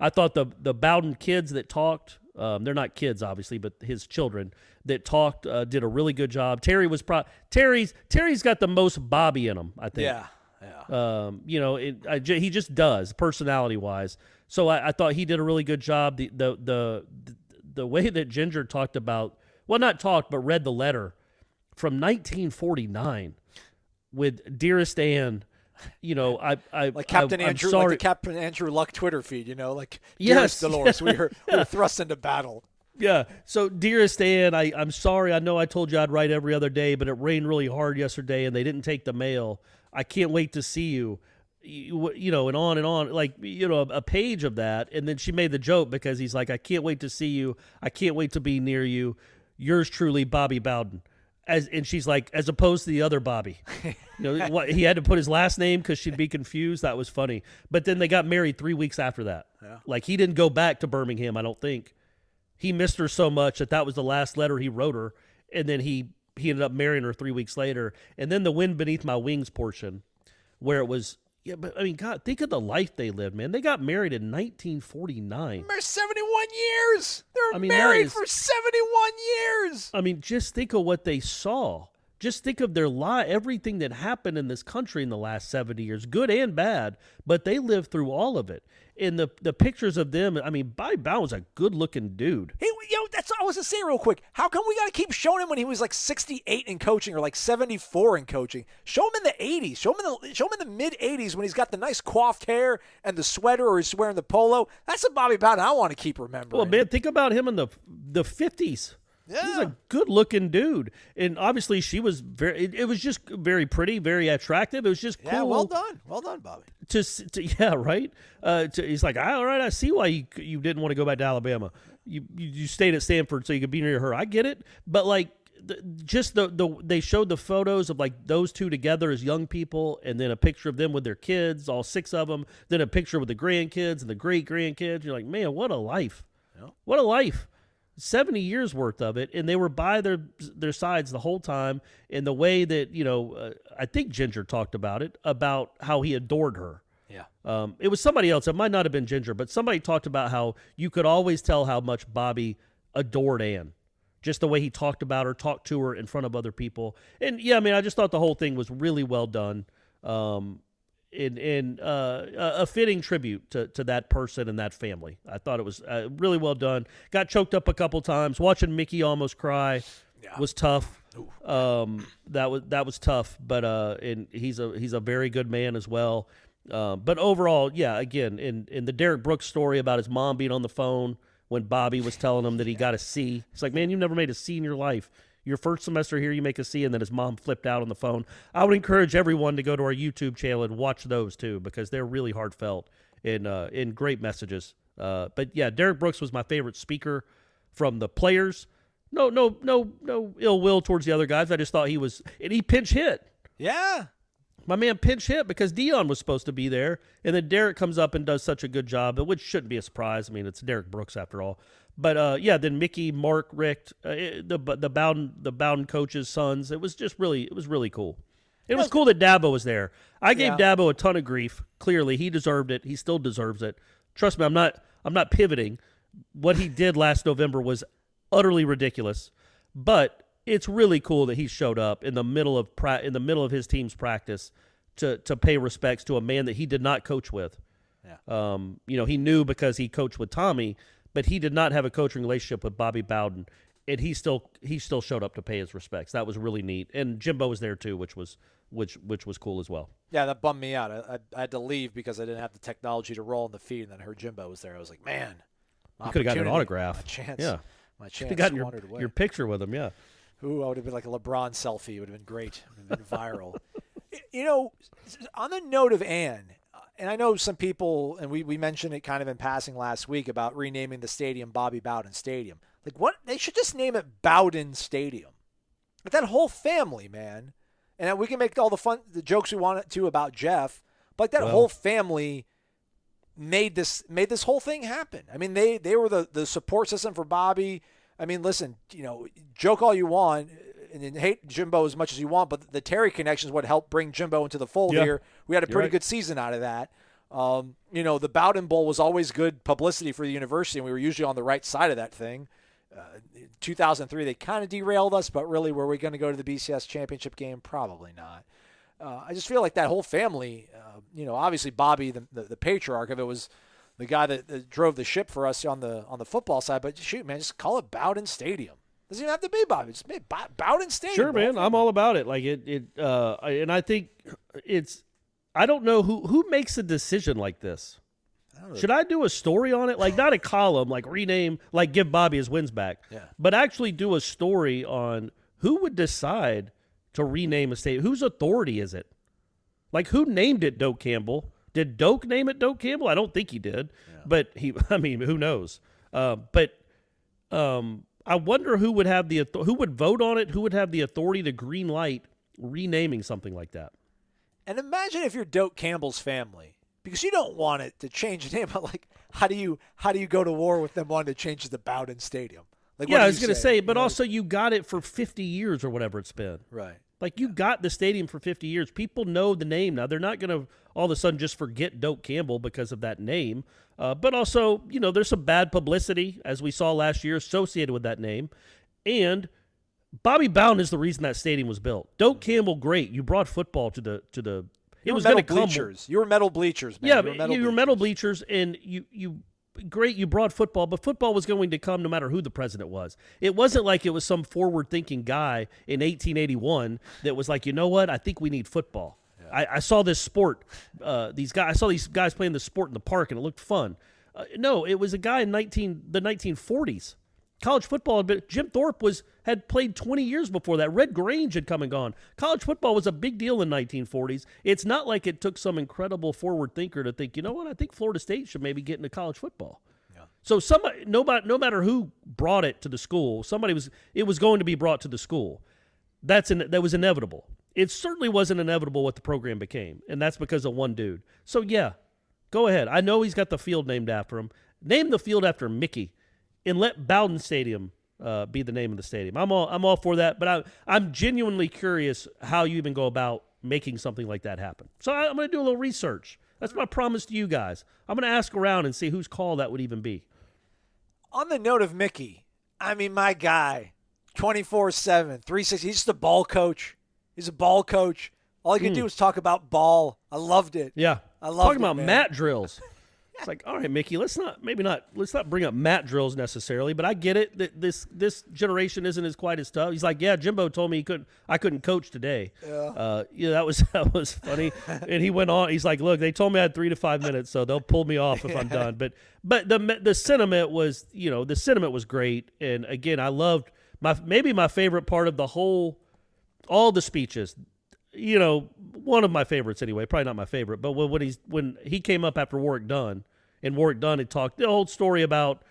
I thought the Bowden kids that talked, they're not kids obviously, but his children that talked did a really good job. Terry was Terry's got the most Bobby in him, I think. Yeah. He just does personality wise. So I thought he did a really good job. The way that Ginger talked about, well, not talked, but read the letter from 1949 with Dearest Anne. Like Captain Andrew, sorry. like the Captain Andrew Luck Twitter feed, like Dearest Dolores, we were thrust into battle. Yeah. So Dearest Anne, I'm sorry. I know I told you I'd write every other day, but it rained really hard yesterday, and they didn't take the mail. I can't wait to see you. And on, like a page of that, and then she made the joke because he's like, I can't wait to see you. I can't wait to be near you. Yours truly, Bobby Bowden. And she's like, as opposed to the other Bobby. He had to put his last name because she'd be confused. That was funny. But then they got married 3 weeks after that. Yeah. Like, he didn't go back to Birmingham, I don't think. He missed her so much that was the last letter he wrote her. And then he ended up marrying her 3 weeks later. And then the Wind Beneath My Wings portion, where it was, yeah, but I mean, God, think of the life they lived, man. They got married in 1949. For 71 years. They were married for 71 years. I mean, just think of what they saw. Just think of their life, everything that happened in this country in the last 70 years, good and bad, but they lived through all of it. And the pictures of them, I mean, Bobby Bowden was a good-looking dude. Hey, that's what I was going to say real quick. How come we got to keep showing him when he was like 68 in coaching or like 74 in coaching? Show him in the 80s. Show him in the mid-80s when he's got the nice coiffed hair and the sweater, or he's wearing the polo. That's a Bobby Bowden I want to keep remembering. Well, man, think about him in the 50s. Yeah. He's a good-looking dude. And obviously she was it was just very pretty, very attractive. It was just cool. Yeah, well done, Bobby. Yeah, right? He's like, all right, I see why you didn't want to go back to Alabama. You stayed at Stanford so you could be near her. I get it. But, like, they showed the photos of, like, those two together as young people, and then a picture of them with their kids, all 6 of them, then a picture with the grandkids and the great-grandkids. You're like, man, what a life. Yeah. What a life. 70 years worth of it, and they were by their sides the whole time. In the way that, I think Ginger talked about it, about how he adored her. Yeah. It was somebody else. It might not have been Ginger, but somebody talked about how you could always tell how much Bobby adored Ann. Just the way he talked about her, talked to her in front of other people. And, yeah, I mean, I just thought the whole thing was really well done. In a fitting tribute to that person and that family. I thought it was really well done. Got choked up a couple times. Watching Mickey almost cry was tough. That was tough. But and he's a very good man as well. But overall, yeah. Again, in the Derek Brooks story about his mom being on the phone when Bobby was telling him that he got a C. It's like, man, you've never made a C in your life. Your first semester here, you make a C, and then his mom flipped out on the phone. I would encourage everyone to go to our YouTube channel and watch those too, because they're really heartfelt and great messages. But yeah, Derek Brooks was my favorite speaker from the players. No ill will towards the other guys. I just thought and he pinch hit. Yeah. My man pinch hit because Dion was supposed to be there, and then Derek comes up and does such a good job, which shouldn't be a surprise. I mean, it's Derek Brooks after all. But yeah, then Mickey, Mark, Rick, the Bowden coaches' sons. It was really cool. It was cool that Dabo was there. I gave Dabo a ton of grief. Clearly, he deserved it. He still deserves it. Trust me, I'm not pivoting. What he did last November was utterly ridiculous. But it's really cool that he showed up in the middle of his team's practice to pay respects to a man that he did not coach with. Yeah. He knew because he coached with Tommy, but he did not have a coaching relationship with Bobby Bowden, and he still showed up to pay his respects. That was really neat. And Jimbo was there too, which was cool as well. Yeah, that bummed me out. I had to leave because I didn't have the technology to roll in the feed, and then I heard Jimbo was there. I was like, man, you could have gotten an autograph. My chance. Yeah, my chance. You got your picture with him. Yeah. Ooh, I would have been like a LeBron selfie. It would have been great. It would have been viral. On the note of Ann. And I know some people, and we mentioned it kind of in passing last week about renaming the stadium Bobby Bowden Stadium. Like, what? They should just name it Bowden Stadium. Like, that whole family, man. And we can make all the jokes we want to about Jeff, but like that whole family made this whole thing happen. I mean, they were the support system for Bobby. I mean, listen, joke all you want and hate Jimbo as much as you want, but the Terry connection is what helped bring Jimbo into the fold here. We had a pretty good season out of that. The Bowden Bowl was always good publicity for the university, and we were usually on the right side of that thing. 2003, they kind of derailed us, but really, were we going to go to the BCS championship game? Probably not. I just feel like that whole family, obviously Bobby, the patriarch of it, was the guy that drove the ship for us on the football side. But shoot, man, just call it Bowden Stadium. Doesn't even have to be Bobby. Just make Bowden Stadium. Sure, man. I'm all about it. Like and I think I don't know who makes a decision like this. Should I do a story on it? Like, not a column, like rename, like give Bobby his wins back. Yeah. But actually do a story on who would decide to rename a stadium. Whose authority is it? Like, who named it Doak Campbell? Did Doak name it Doak Campbell? I don't think he did. Yeah. But who knows? I wonder who would have who would vote on it, who would have the authority to green light renaming something like that. And imagine if you're Doak Campbell's family, because you don't want it to change the name, but like, how do you go to war with them wanting to change the Bowden Stadium? Like, yeah, I was going to say, but also you got it for 50 years or whatever it's been. Right. Like, you got the stadium for 50 years. People know the name now. They're not going to all of a sudden just forget Doak Campbell because of that name. But also, you know, there's some bad publicity, as we saw last year, associated with that name. And Bobby Bowden is the reason that stadium was built. Doak Campbell, great. You brought football to the. It was going to come. You were metal bleachers, man. Yeah, you were metal bleachers, and you great. You brought football, but football was going to come no matter who the president was. It wasn't like it was some forward-thinking guy in 1881 that was like, you know what? I think we need football. Yeah. I saw this sport. I saw these guys playing the sport in the park, and it looked fun. No, it was a guy in the 1940s. College football had been, Jim Thorpe had played 20 years before that. Red Grange had come and gone. College football was a big deal in the 1940s. It's not like it took some incredible forward thinker to think, you know what, I think Florida State should maybe get into college football. Yeah. So somebody, no matter who brought it to the school, it was going to be brought to the school. That was inevitable. It certainly wasn't inevitable what the program became, and that's because of one dude. So yeah, go ahead. I know he's got the field named after him. Name the field after Mickey. And let Bowden Stadium be the name of the stadium. I'm all for that, but I'm genuinely curious how you even go about making something like that happen. So I'm going to do a little research. That's my promise to you guys. I'm going to ask around and see whose call that would even be. On the note of Mickey, I mean, my guy, 24/7, 360. He's just a ball coach. He's a ball coach. All he could do was talk about ball. I loved it. Yeah, I loved talking it, about man. mat drills. It's like, all right, Mickey, let's not bring up mat drills necessarily, but I get it that this generation isn't as quite as tough. He's like, yeah, Jimbo told me I couldn't coach today. Yeah, that was funny. And he went on. He's like, look, they told me I had 3 to 5 minutes, so they'll pull me off if I'm done. But the sentiment was, great. And again, I loved my favorite part of all the speeches. You know, one of my favorites anyway, probably not my favorite, but when he came up after Warwick Dunn, and Warwick Dunn had talked the old story about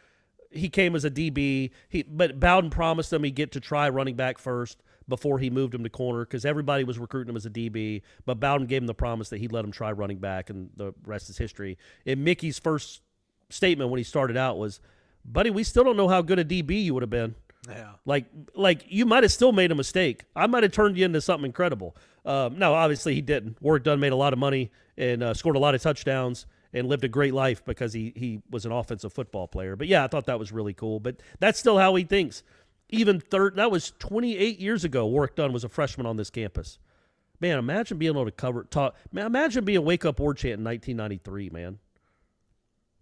he came as a DB, but Bowden promised him he'd get to try running back first before he moved him to corner because everybody was recruiting him as a DB, but Bowden gave him the promise that he'd let him try running back, and the rest is history. And Mickey's first statement when he started out was, buddy, we still don't know how good a DB you would have been. Yeah. Like you might have still made a mistake. I might have turned you into something incredible. No, obviously he didn't. Warwick Dunn made a lot of money and scored a lot of touchdowns and lived a great life because he was an offensive football player. But yeah, I thought that was really cool. But that's still how he thinks. Even that was 28 years ago. Warwick Dunn was a freshman on this campus. Man, imagine being able to talk. Man, imagine being Wake Up Warchant in 1993. Man,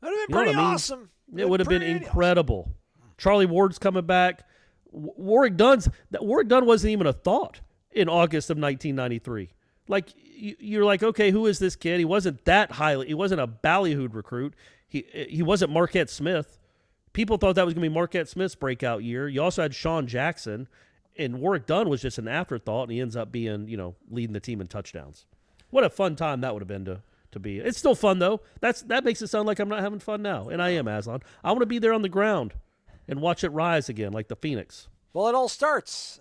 that would have been pretty awesome. It would have been incredible. Awesome. Charlie Ward's coming back. Warwick Dunn wasn't even a thought in August of 1993. Like you're like, okay, who is this kid? He wasn't that highly. He wasn't a ballyhooed recruit. He wasn't Marquette Smith. People thought that was going to be Marquette Smith's breakout year. You also had Sean Jackson, and Warwick Dunn was just an afterthought, and he ends up being, leading the team in touchdowns. What a fun time that would have been to be. It's still fun though. That makes it sound like I'm not having fun now, and I am, Aslan. I want to be there on the ground and watch it rise again like the Phoenix. Well, it all starts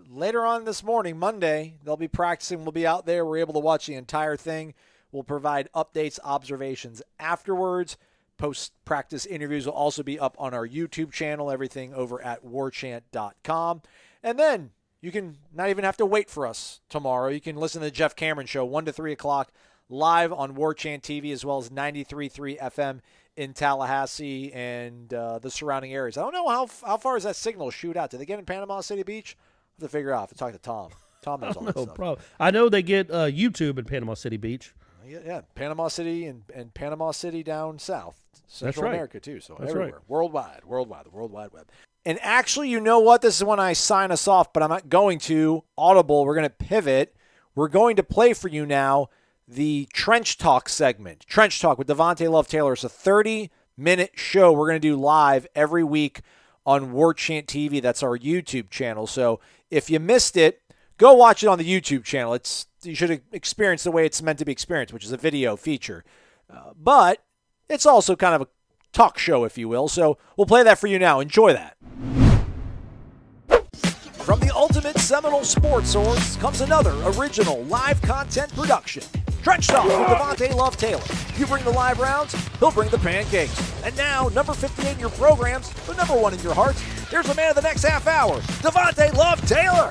later on this morning, Monday. They'll be practicing. We'll be out there. We're able to watch the entire thing. We'll provide updates, observations afterwards. Post-practice interviews will also be up on our YouTube channel, everything over at warchant.com. And then you can not even have to wait for us tomorrow. You can listen to the Jeff Cameron Show 1 to 3 o'clock live on Warchant TV as well as 93.3 FM in Tallahassee and the surrounding areas. I don't know how far does that signal shoot out. Do they get in Panama City Beach? I have to figure out. I have to talk to Tom. Tom knows all that stuff. Problem. I know they get YouTube in Panama City Beach. Yeah, Panama City and Panama City down south. Central America, too. So That's everywhere. Right. Worldwide, the World Wide Web. And actually, you know what? This is when I sign us off, but I'm not going to. Audible, we're going to pivot. We're going to play for you now the Trench Talk segment. Trench Talk with Devontay Love-Taylor. It's a 30-minute show we're going to do live every week on Warchant TV. That's our YouTube channel. So if you missed it, go watch it on the YouTube channel. You should experience the way it's meant to be experienced, which is a video feature. But it's also kind of a talk show, if you will. So we'll play that for you now. Enjoy that. From the ultimate Seminole sports source comes another original live content production. Trench Talk with Devontay Love-Taylor. You bring the live rounds, he'll bring the pancakes. And now, number 58 in your programs, but number 1 in your hearts, here's the man of the next half hour, Devontay Love-Taylor.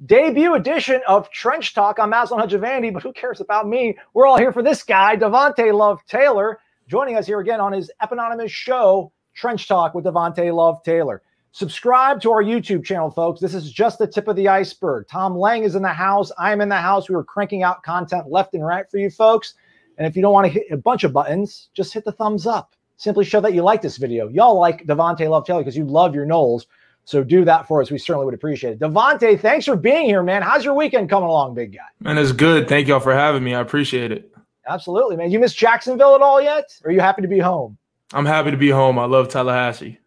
Debut edition of Trench Talk. I'm Aslan Hajavandi, but who cares about me? We're all here for this guy, Devontay Love-Taylor, joining us here again on his eponymous show, Trench Talk with Devontay Love-Taylor. Subscribe to our YouTube channel, folks. This is just the tip of the iceberg. Tom Lang is in the house. I'm in the house. We were cranking out content left and right for you folks. And if you don't want to hit a bunch of buttons, just hit the thumbs up. Simply show that you like this video. Y'all like Devontay Love-Taylor because you love your Noles. So do that for us. We certainly would appreciate it. Devontay, thanks for being here, man. How's your weekend coming along, big guy? Man, it's good. Thank y'all for having me. I appreciate it. Absolutely, man. You miss Jacksonville at all yet? Or are you happy to be home? I'm happy to be home. I love Tallahassee.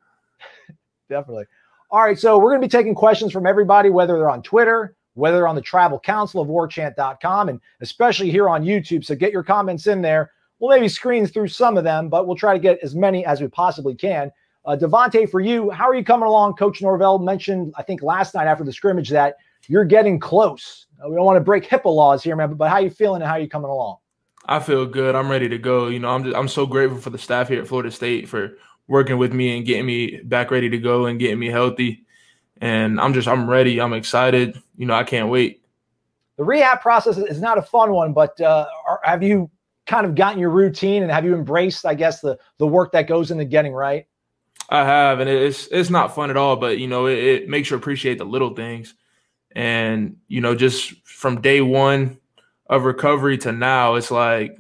Definitely. All right, so we're going to be taking questions from everybody, whether they're on Twitter, whether they're on the Tribal Council of Warchant.com, and especially here on YouTube. So get your comments in there. We'll maybe screen through some of them, but we'll try to get as many as we possibly can. Devontay, for you, how are you coming along? Coach Norvell mentioned, I think, last night after the scrimmage that you're getting close. We don't want to break HIPAA laws here, man, but how are you feeling and how are you coming along? I feel good. I'm ready to go. You know, I'm so grateful for the staff here at Florida State for working with me and getting me back ready to go and getting me healthy. And I'm ready. I'm excited. You know, I can't wait. The rehab process is not a fun one, but have you kind of gotten your routine and have you embraced, I guess, the work that goes into getting right? I have, and it's not fun at all, but, you know, it makes you appreciate the little things. And, you know, just from day one of recovery to now, it's like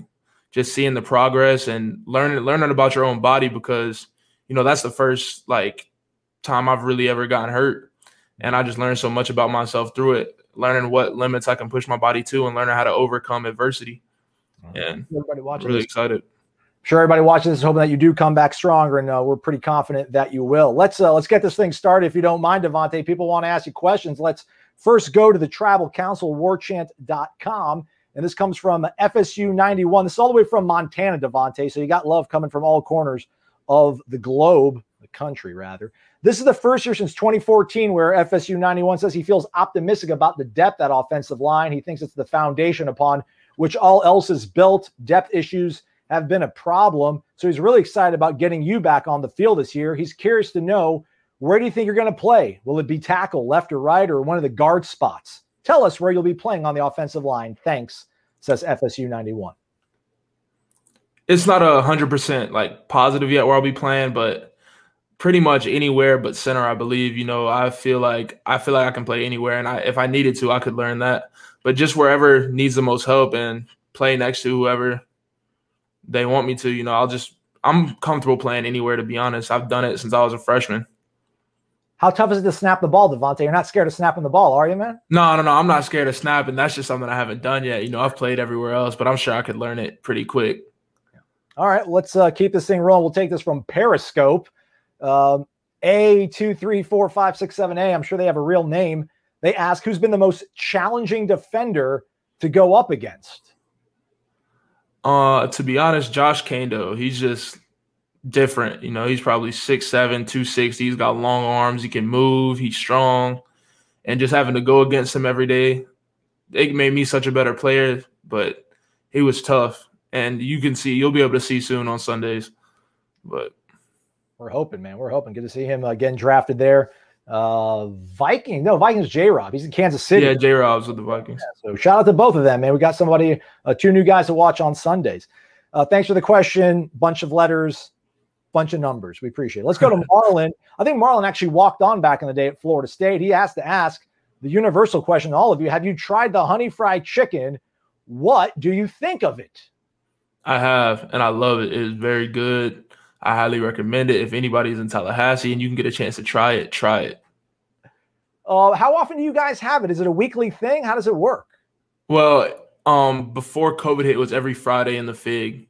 just seeing the progress and learning about your own body, because, you know, that's the first like time I've really ever gotten hurt. And I just learned so much about myself through it, learning what limits I can push my body to and learning how to overcome adversity. And everybody watching really this. Excited. I'm sure everybody watching this is hoping that you do come back stronger, and we're pretty confident that you will. Let's get this thing started, if you don't mind, Devontay. People want to ask you questions. Let's first go to the Tribal Council, warchant.com. And this comes from FSU 91. This is all the way from Montana, Devontay. So you got love coming from all corners of the globe, the country, rather. This is the first year since 2014 where FSU 91 says he feels optimistic about the depth at offensive line. He thinks it's the foundation upon which all else is built. Depth issues have been a problem. So he's really excited about getting you back on the field this year. He's curious to know, where do you think you're going to play? Will it be tackle, left or right, or one of the guard spots? Tell us where you'll be playing on the offensive line. Thanks, says FSU 91. It's not 100% like positive yet where I'll be playing, but pretty much anywhere but center, I believe. You know, I feel like I can play anywhere, and if I needed to, I could learn that. But just wherever needs the most help and play next to whoever they want me to, you know, I'm comfortable playing anywhere, to be honest. I've done it since I was a freshman. How tough is it to snap the ball, Devontay? You're not scared of snapping the ball, are you, man? No. I'm not scared of snapping. That's just something I haven't done yet. You know, I've played everywhere else, but I'm sure I could learn it pretty quick. All right, let's keep this thing rolling. We'll take this from Periscope. A2345678. I'm sure they have a real name. They ask, who's been the most challenging defender to go up against? To be honest, Josh Kando. He's just different. You know, he's probably 6'7", 260. He's got long arms. He can move. He's strong. And just having to go against him every day, it made me such a better player, but he was tough. And you'll be able to see soon on Sundays. But we're hoping, man. We're hoping. Good to see him getting drafted there. Vikings J-Rob. He's in Kansas City. Yeah, J-Rob's with the Vikings. Yeah, so shout out to both of them, man. We got somebody, 2 new guys to watch on Sundays. Thanks for the question. Bunch of letters, bunch of numbers. We appreciate it. Let's go to Marlon. I think Marlon actually walked on back in the day at Florida State. He has to ask the universal question to all of you. Have you tried the honey fried chicken? What do you think of it? I have, and I love it. It is very good. I highly recommend it. If anybody's in Tallahassee and you can get a chance to try it, try it. How often do you guys have it? Is it a weekly thing? How does it work? Well, before COVID hit, it was every Friday in the Fig.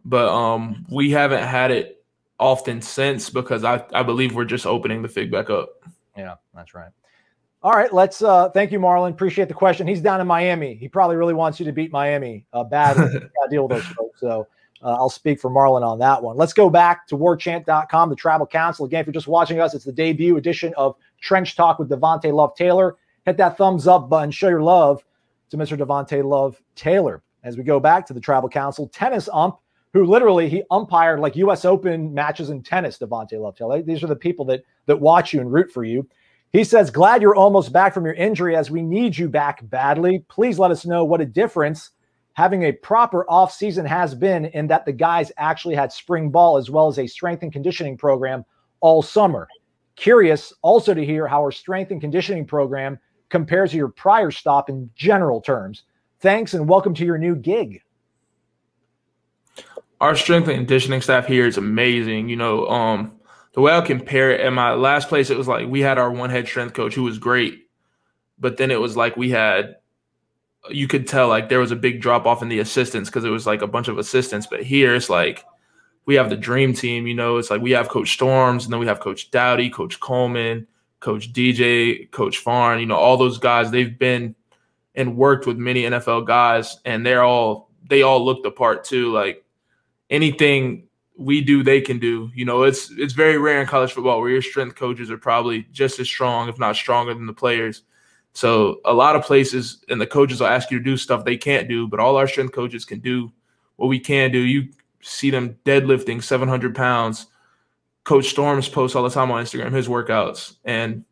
But we haven't had it often since, because I believe we're just opening the Fig back up. Yeah, that's right. All right, let's thank you, Marlon. Appreciate the question. He's down in Miami. He probably really wants you to beat Miami badly. Got to deal with those folks. So I'll speak for Marlon on that one. Let's go back to warchant.com, the Travel Council. Again, if you're just watching us, it's the debut edition of Trench Talk with Devontay Love-Taylor. Hit that thumbs up button. Show your love to Mr. Devontay Love-Taylor. As we go back to the Travel Council, tennis ump, who literally he umpired like U.S. Open matches in tennis, Devontay Love-Taylor. These are the people that watch you and root for you. He says, glad you're almost back from your injury as we need you back badly. Please let us know what a difference having a proper offseason has been in that the guys actually had spring ball as well as a strength and conditioning program all summer. Curious also to hear how our strength and conditioning program compares to your prior stop in general terms. Thanks and welcome to your new gig. Our strength and conditioning staff here is amazing. You know, the way I compare it, at my last place, it was like we had our one head strength coach who was great, but then it was like you could tell like there was a big drop off in the assistants because it was like a bunch of assistants. But here it's like we have the dream team, you know, it's like we have Coach Storms and then we have Coach Dowdy, Coach Coleman, Coach DJ, Coach Farn, you know, all those guys, they've been and worked with many NFL guys and they all look the part too. Like anything we do, they can do. You know, it's very rare in college football where your strength coaches are probably just as strong, if not stronger than the players. So a lot of places and the coaches will ask you to do stuff they can't do, but all our strength coaches can do what we can do. You see them deadlifting 700 pounds. Coach Storms posts all the time on Instagram, his workouts. And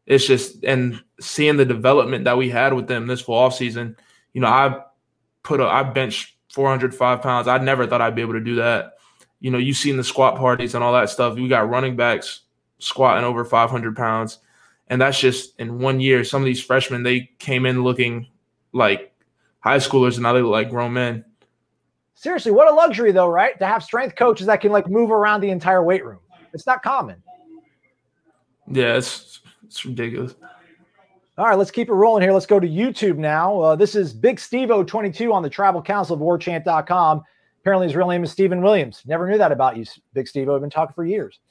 it's just – and seeing the development that we had with them this fall offseason, you know, I benched 405 pounds. I never thought I'd be able to do that. You know, you've seen the squat parties and all that stuff. We got running backs squatting over 500 pounds. And that's just in 1 year. Some of these freshmen, they came in looking like high schoolers, and now they look like grown men. Seriously, what a luxury, though, right? To have strength coaches that can, like, move around the entire weight room. It's not common. Yeah, it's ridiculous. All right, let's keep it rolling here. Let's go to YouTube now. This is Big Steve-O22 on the Travel Council of warchant.com. Apparently his real name is Stephen Williams. Never knew that about you, Big Steve-O. I've been talking for years.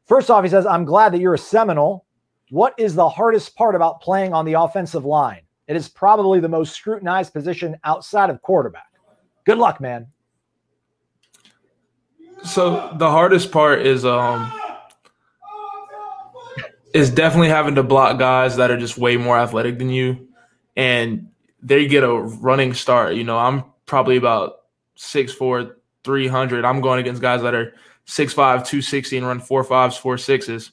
First off, he says, I'm glad that you're a Seminole. What is the hardest part about playing on the offensive line? It is probably the most scrutinized position outside of quarterback. Good luck, man. So the hardest part is definitely having to block guys that are just way more athletic than you, and they get a running start. You know, I'm probably about 6'4", 300. I'm going against guys that are 6'5", 260 and run 4.5s, 4.6s.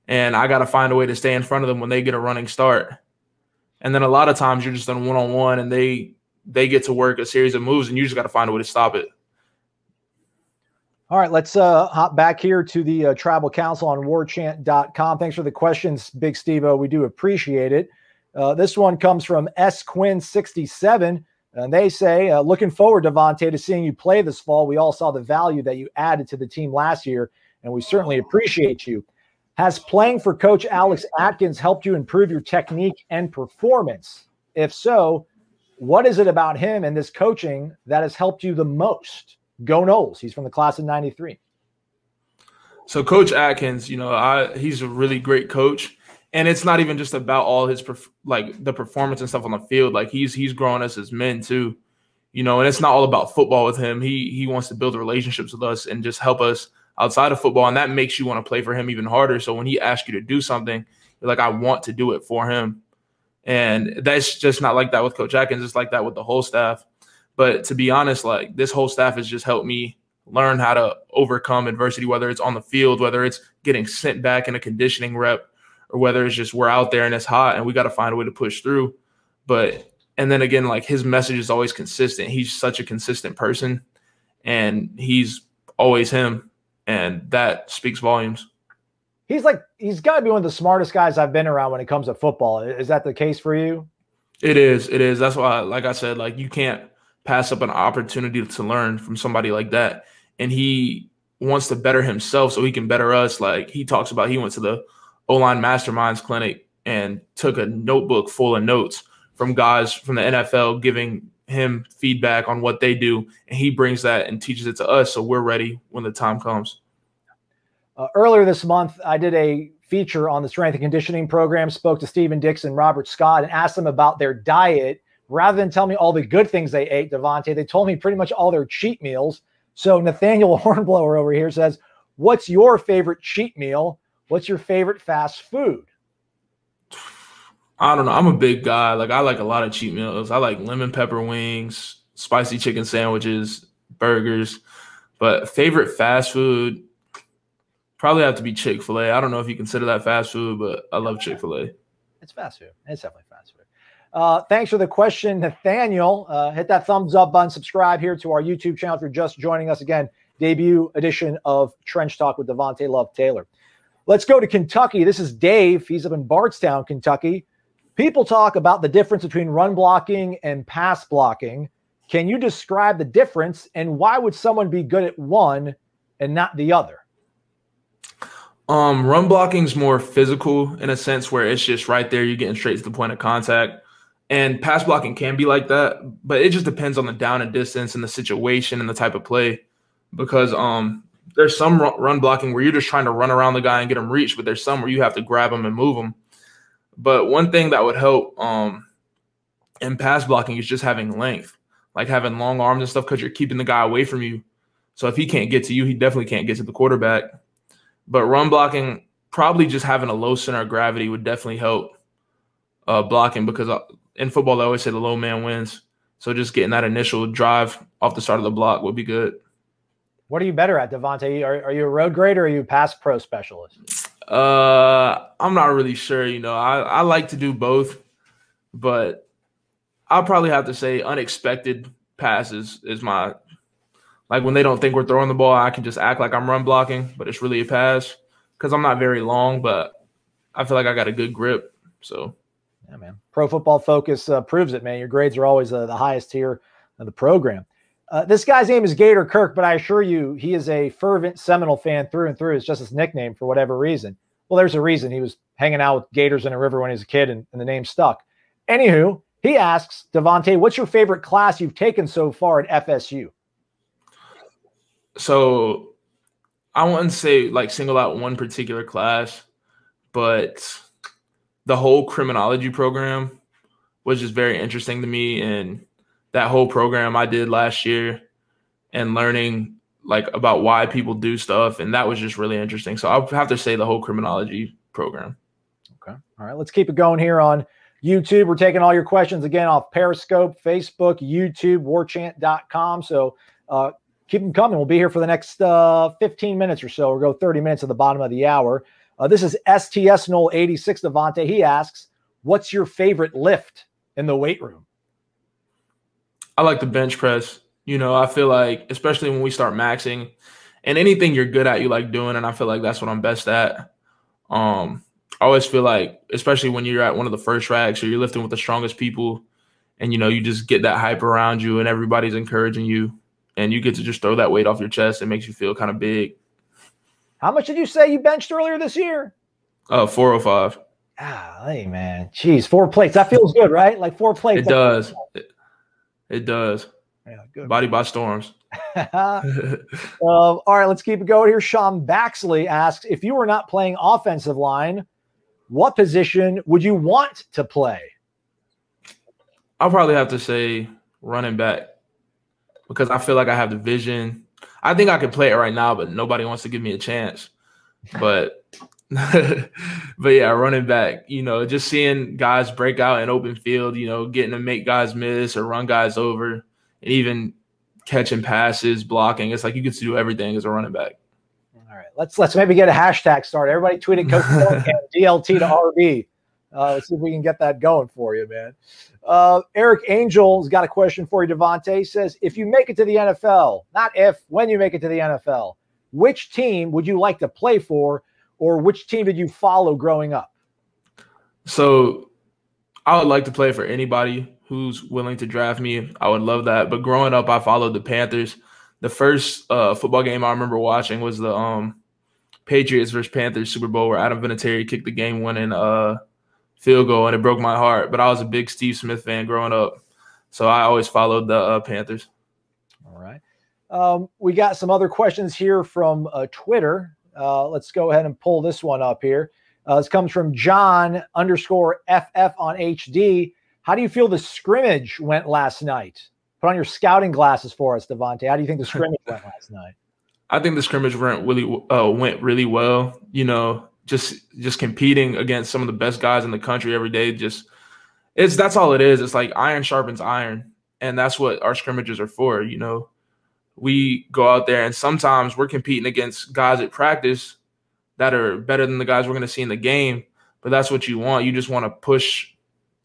And I got to find a way to stay in front of them when they get a running start. And then a lot of times you're just on one-on-one and they get to work a series of moves and you just got to find a way to stop it. All right, let's hop back here to the Tribal Council on warchant.com. Thanks for the questions, Big Steve-O. We do appreciate it. This one comes from SQuinn67. And they say, looking forward, Devontay, to seeing you play this fall. We all saw the value that you added to the team last year, and we certainly appreciate you. Has playing for Coach Alex Atkins helped you improve your technique and performance? If so, what is it about him and this coaching that has helped you the most? Go Noles. He's from the class of 93. So Coach Atkins, you know, he's a really great coach. And it's not even just about all his the performance and stuff on the field. Like he's growing us as men too, you know. And it's not all about football with him. He wants to build relationships with us and just help us outside of football. And that makes you want to play for him even harder. So when he asks you to do something, you're like, I want to do it for him. And that's just not like that with Coach Atkins. It's like that with the whole staff. But to be honest, like this whole staff has just helped me learn how to overcome adversity, whether it's on the field, whether it's getting sent back in a conditioning rep, or whether it's just we're out there and it's hot and we got to find a way to push through. And then again, like his message is always consistent. He's such a consistent person and he's always him. And that speaks volumes. He's got to be one of the smartest guys I've been around when it comes to football. Is that the case for you? It is. That's why, like I said, like you can't pass up an opportunity to learn from somebody like that. And he wants to better himself so he can better us. Like he talks about, he went to the O-line Masterminds Clinic and took a notebook full of notes from guys from the NFL giving him feedback on what they do, and he brings that and teaches it to us so we're ready when the time comes. Earlier this month, I did a feature on the strength and conditioning program, spoke to Stephen Dixon, Robert Scott, and asked them about their diet. Rather than tell me all the good things they ate, Devontay, they told me pretty much all their cheat meals. So Nathaniel Hornblower over here says, what's your favorite cheat meal? What's your favorite fast food? I don't know. I'm a big guy. Like, I like a lot of cheat meals. I like lemon pepper wings, spicy chicken sandwiches, burgers. But favorite fast food, probably have to be Chick-fil-A. I don't know if you consider that fast food, but I love Chick-fil-A. It's fast food. It's definitely fast food. Thanks for the question, Nathaniel. Hit that thumbs up button. Subscribe here to our YouTube channel if you're just joining us. Again, debut edition of Trench Talk with Devontay Love-Taylor. Let's go to Kentucky. This is Dave. He's up in Bardstown, Kentucky. People talk about the difference between run blocking and pass blocking. Can you describe the difference, and why would someone be good at one and not the other? Run blocking is more physical in a sense where it's just right there. You're getting straight to the point of contact. And pass blocking can be like that, but it just depends on the down and distance and the situation and the type of play. Because there's some run blocking where you're just trying to run around the guy and get him reached, but there's some where you have to grab him and move him. But one thing that would help in pass blocking is just having length, like having long arms and stuff, because you're keeping the guy away from you. So if he can't get to you, he definitely can't get to the quarterback. But run blocking, probably just having a low center of gravity would definitely help blocking, because in football, they always say the low man wins. So just getting that initial drive off the start of the block would be good. What are you better at, Devontay? Are you a road grader or are you a pass pro specialist? I'm not really sure. I like to do both, but I'll probably have to say unexpected passes is my, like when they don't think we're throwing the ball, I can just act like I'm run blocking, but it's really a pass because I'm not very long, but I feel like I got a good grip. So, yeah, man. Pro Football Focus proves it, man. Your grades are always the highest tier of the program. This guy's name is Gator Kirk, but I assure you he is a fervent Seminole fan through and through. It's just his nickname for whatever reason. Well, there's a reason. He was hanging out with gators in a river when he was a kid, and the name stuck. Anywho, he asks, Devontay, what's your favorite class you've taken so far at FSU? So I wouldn't say like single out one particular class, but the whole criminology program was just very interesting to me. And that whole program I did last year and learning like about why people do stuff. And that was just really interesting. So I'll have to say the whole criminology program. Okay. All right. Let's keep it going here on YouTube. We're taking all your questions again off Periscope, Facebook, YouTube, warchant.com. So keep them coming. We'll be here for the next 15 minutes or so. We'll go 30 minutes at the bottom of the hour. This is STS Nole 86 Devontay. He asks, what's your favorite lift in the weight room? I like the bench press. I feel like, especially when we start maxing and anything you're good at, you like doing. And I feel like that's what I'm best at. I always feel like, especially when you're at one of the first racks or you're lifting with the strongest people and, you just get that hype around you and everybody's encouraging you and you get to just throw that weight off your chest. It makes you feel kind of big. How much did you say you benched earlier this year? 405. Hey, man. Jeez, 4 plates. That feels good, right? Like 4 plates. It does. It does. Yeah, good. Body by storms. All right, let's keep it going here. Sean Baxley asks, if you were not playing offensive line, what position would you want to play? I'll probably have to say running back because I feel like I have the vision. I think I could play it right now, but nobody wants to give me a chance. But yeah, running back, just seeing guys break out in open field, getting to make guys miss or run guys over, and even catching passes, blocking. It's like you get to do everything as a running back. All right, let's maybe get a hashtag started. Everybody tweet at Coach DLT to RB. Let's see if we can get that going for you, man. Eric Angel's got a question for you, Devontay. He says, if you make it to the NFL, not if, when you make it to the NFL, which team would you like to play for, or which team did you follow growing up? So I would like to play for anybody who's willing to draft me. I would love that. But growing up, I followed the Panthers. The first football game I remember watching was the Patriots versus Panthers Super Bowl where Adam Vinatieri kicked the game-winning field goal, and it broke my heart. But I was a big Steve Smith fan growing up, so I always followed the Panthers. All right. We got some other questions here from Twitter. Let's go ahead and pull this one up here. This comes from John_FF on HD. How do you feel the scrimmage went last night? Put on your scouting glasses for us, Devontay. How do you think the scrimmage went last night? I think the scrimmage went really well. You know, just competing against some of the best guys in the country every day. That's all it is. It's like iron sharpens iron, and that's what our scrimmages are for. You know, we go out there and sometimes we're competing against guys at practice that are better than the guys we're going to see in the game. But that's what you want. You just want to push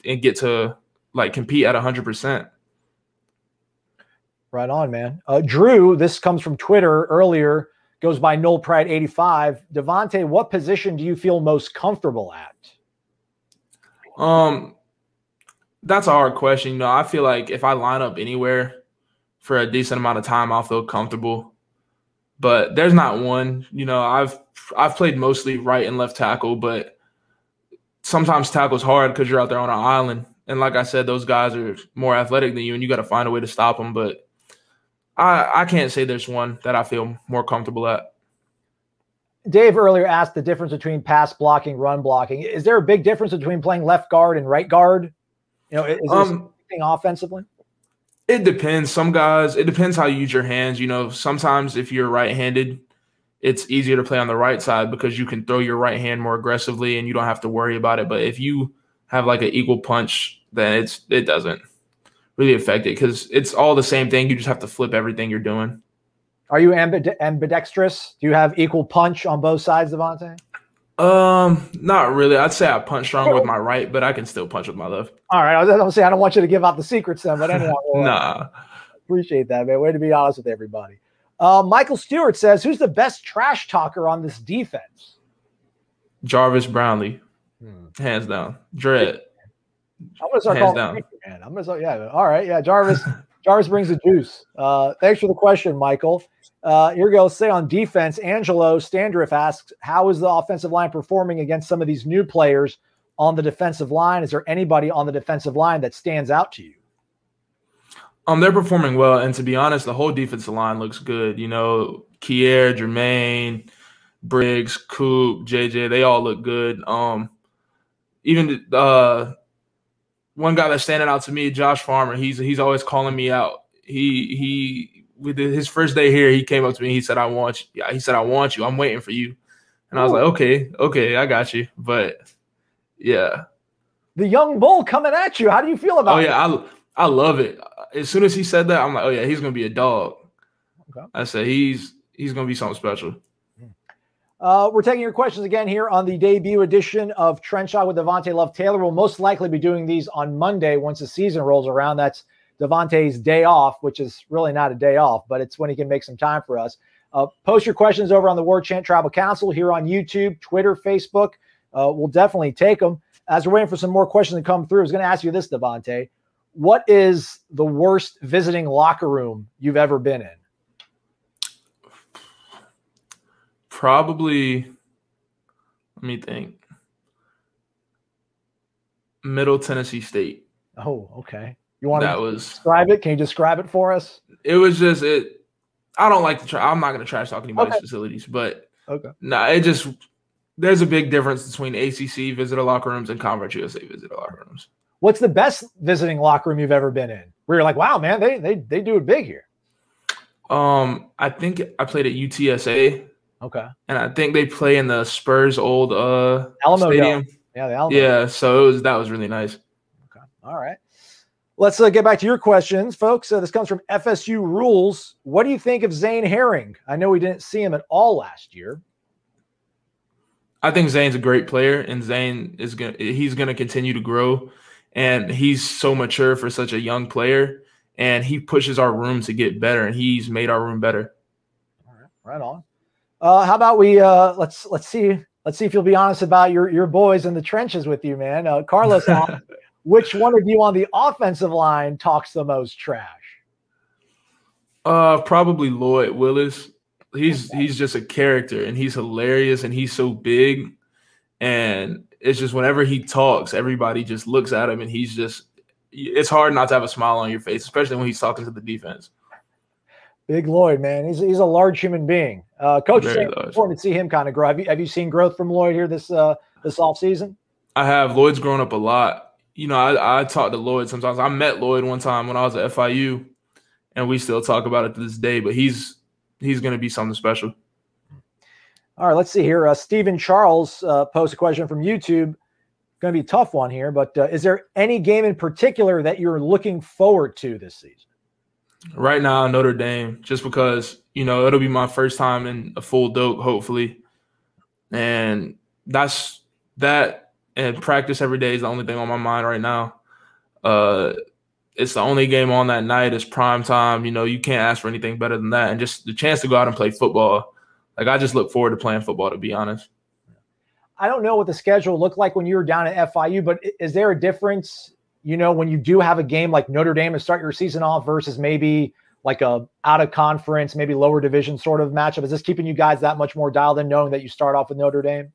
and get to like compete at 100%. Right on, man. Drew, this comes from Twitter earlier, goes by Noel Pride 85. Devontay, what position do you feel most comfortable at? That's a hard question. You know, I feel like if I line up anywhere for a decent amount of time, I'll feel comfortable. But there's not one. You know, I've played mostly right and left tackle, but sometimes tackle's hard because you're out there on an island. And like I said, those guys are more athletic than you, and you got to find a way to stop them. But I can't say there's one that I feel more comfortable at. Dave earlier asked the difference between pass blocking, run blocking. Is there a big difference between playing left guard and right guard? You know, is there something offensively? It depends. Some guys, it depends how you use your hands. You know, sometimes if you're right-handed, it's easier to play on the right side because you can throw your right hand more aggressively and you don't have to worry about it. But if you have like an equal punch, then it doesn't really affect it because it's all the same thing. You just have to flip everything you're doing. Are you ambidextrous? Do you have equal punch on both sides, Devontay? Not really. I'd say I punch stronger with my right, but I can still punch with my left. All right. I was going to say, I don't want you to give out the secrets then, but anyway. Nah. Appreciate that, man. Way to be honest with everybody. Michael Stewart says, who's the best trash talker on this defense? Jarvis Brownlee. Hands down. Dread. I'm gonna start calling him, man. I'm gonna start, yeah. All right, yeah. Jarvis brings the juice. Thanks for the question, Michael. Here goes. Say on defense, Angelo Standriff asks, how is the offensive line performing against some of these new players on the defensive line? Is there anybody on the defensive line that stands out to you? They're performing well, and to be honest, the whole defensive line looks good. You know, Kier, Jermaine, Briggs, Coop, JJ, they all look good. Even one guy that's standing out to me, Josh Farmer, he's always calling me out. He with his first day here, he came up to me. He said, "I want you." Yeah, he said, "I want you. I'm waiting for you." And I was like, "Okay, I got you." But yeah, the young bull coming at you. How do you feel about it? Oh yeah, I love it. As soon as he said that, I'm like, "Oh yeah, he's gonna be a dog." Okay. I said he's gonna be something special. We're taking your questions again here on the debut edition of Trench Shot with Devontay Love-Taylor. We'll most likely be doing these on Monday once the season rolls around. That's Devontay's day off, which is really not a day off, but it's when he can make some time for us. Post your questions over on the Warchant Tribal Council here on YouTube, Twitter, Facebook. We'll definitely take them. As we're waiting for some more questions to come through, I was going to ask you this, Devontay. What is the worst visiting locker room you've ever been in? Probably, let me think. Middle Tennessee State. Oh, okay. You want to describe it? Can you describe it for us? It was just it. I don't like to I'm not going to trash talk anybody's facilities, but there's a big difference between ACC visitor locker rooms and Conference USA visitor locker rooms. What's the best visiting locker room you've ever been in? Where you're like, wow, man, they do it big here. I think I played at UTSA. Okay. And I think they play in the Spurs old Alamo stadium. Dome. Yeah, the Alamo. Yeah, so that was really nice. Okay. All right. Let's get back to your questions, folks. This comes from FSU Rules. What do you think of Zane Herring? I know we didn't see him at all last year. I think Zane's a great player, and Zane he's gonna continue to grow, and he's so mature for such a young player, and he pushes our room to get better, and he's made our room better. All right, right on. How about we let's see if you'll be honest about your boys in the trenches with you, man. Carlos, which one of you on the offensive line talks the most trash? Probably Lloyd Willis. He's just a character, and he's hilarious, and he's so big, and it's just whenever he talks, everybody just looks at him, and it's hard not to have a smile on your face, especially when he's talking to the defense. Big Lloyd, man. He's a large human being. Coach, it's important to see him kind of grow. Have you seen growth from Lloyd here this offseason? I have. Lloyd's grown up a lot. You know, I talk to Lloyd sometimes. I met Lloyd one time when I was at FIU, and we still talk about it to this day. But he's going to be something special. All right, let's see here. Stephen Charles posed a question from YouTube. Going to be a tough one here, but is there any game in particular that you're looking forward to this season? Right now, Notre Dame, just because, it'll be my first time in a full dope, hopefully. And that and practice every day is the only thing on my mind right now. It's the only game on that night. It's prime time. You can't ask for anything better than that. And just the chance to go out and play football. Like, I just look forward to playing football, to be honest. I don't know what the schedule looked like when you were down at FIU, but is there a difference, when you do have a game like Notre Dame to start your season off versus maybe like a out of conference, maybe lower division sort of matchup? Is this keeping you guys that much more dialed in, knowing that you start off with Notre Dame?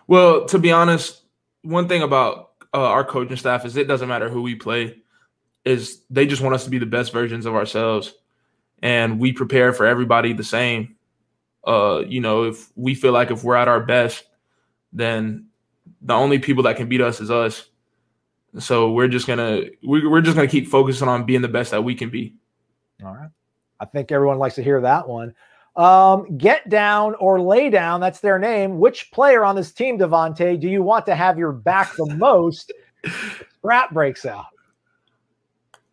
Well, to be honest, one thing about our coaching staff is it doesn't matter who we play, is they just want us to be the best versions of ourselves. And we prepare for everybody the same. If we feel like if we're at our best, then the only people that can beat us is us. So we're just gonna keep focusing on being the best that we can be. All right. I think everyone likes to hear that one. Get down or lay down, that's their name. Which player on this team, Devontay, do you want to have your back the most? Scrap breaks out.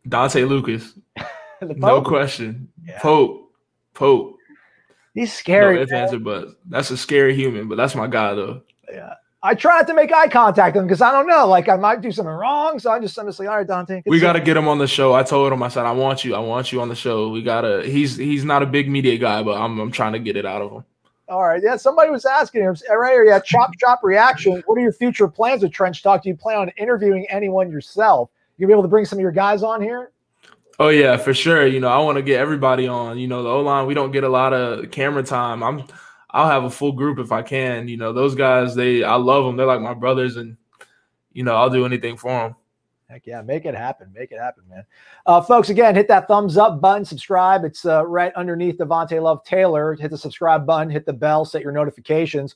Dante Lucas. No question. Yeah. Pope. He's scary. No ifs, ands, or buts. That's a scary human, but that's my guy, though. Yeah. I try not to make eye contact with him because I don't know. Like, I might do something wrong. So I'm just like, all right, Dante. We got to get him on the show. I told him, I said, I want you on the show. We got to – he's not a big media guy, but I'm trying to get it out of him. All right. Yeah, somebody was asking him right here. Yeah, chop reaction. What are your future plans with Trench Talk? Do you plan on interviewing anyone yourself? You'll be able to bring some of your guys on here? Oh, yeah, for sure. I want to get everybody on. The O-line, we don't get a lot of camera time. I'll have a full group if I can. Those guys, I love them. They're like my brothers, and, I'll do anything for them. Heck yeah, make it happen. Make it happen, man. Folks, again, hit that thumbs up button, subscribe. It's right underneath Devontay Love-Taylor. Hit the subscribe button, hit the bell, set your notifications.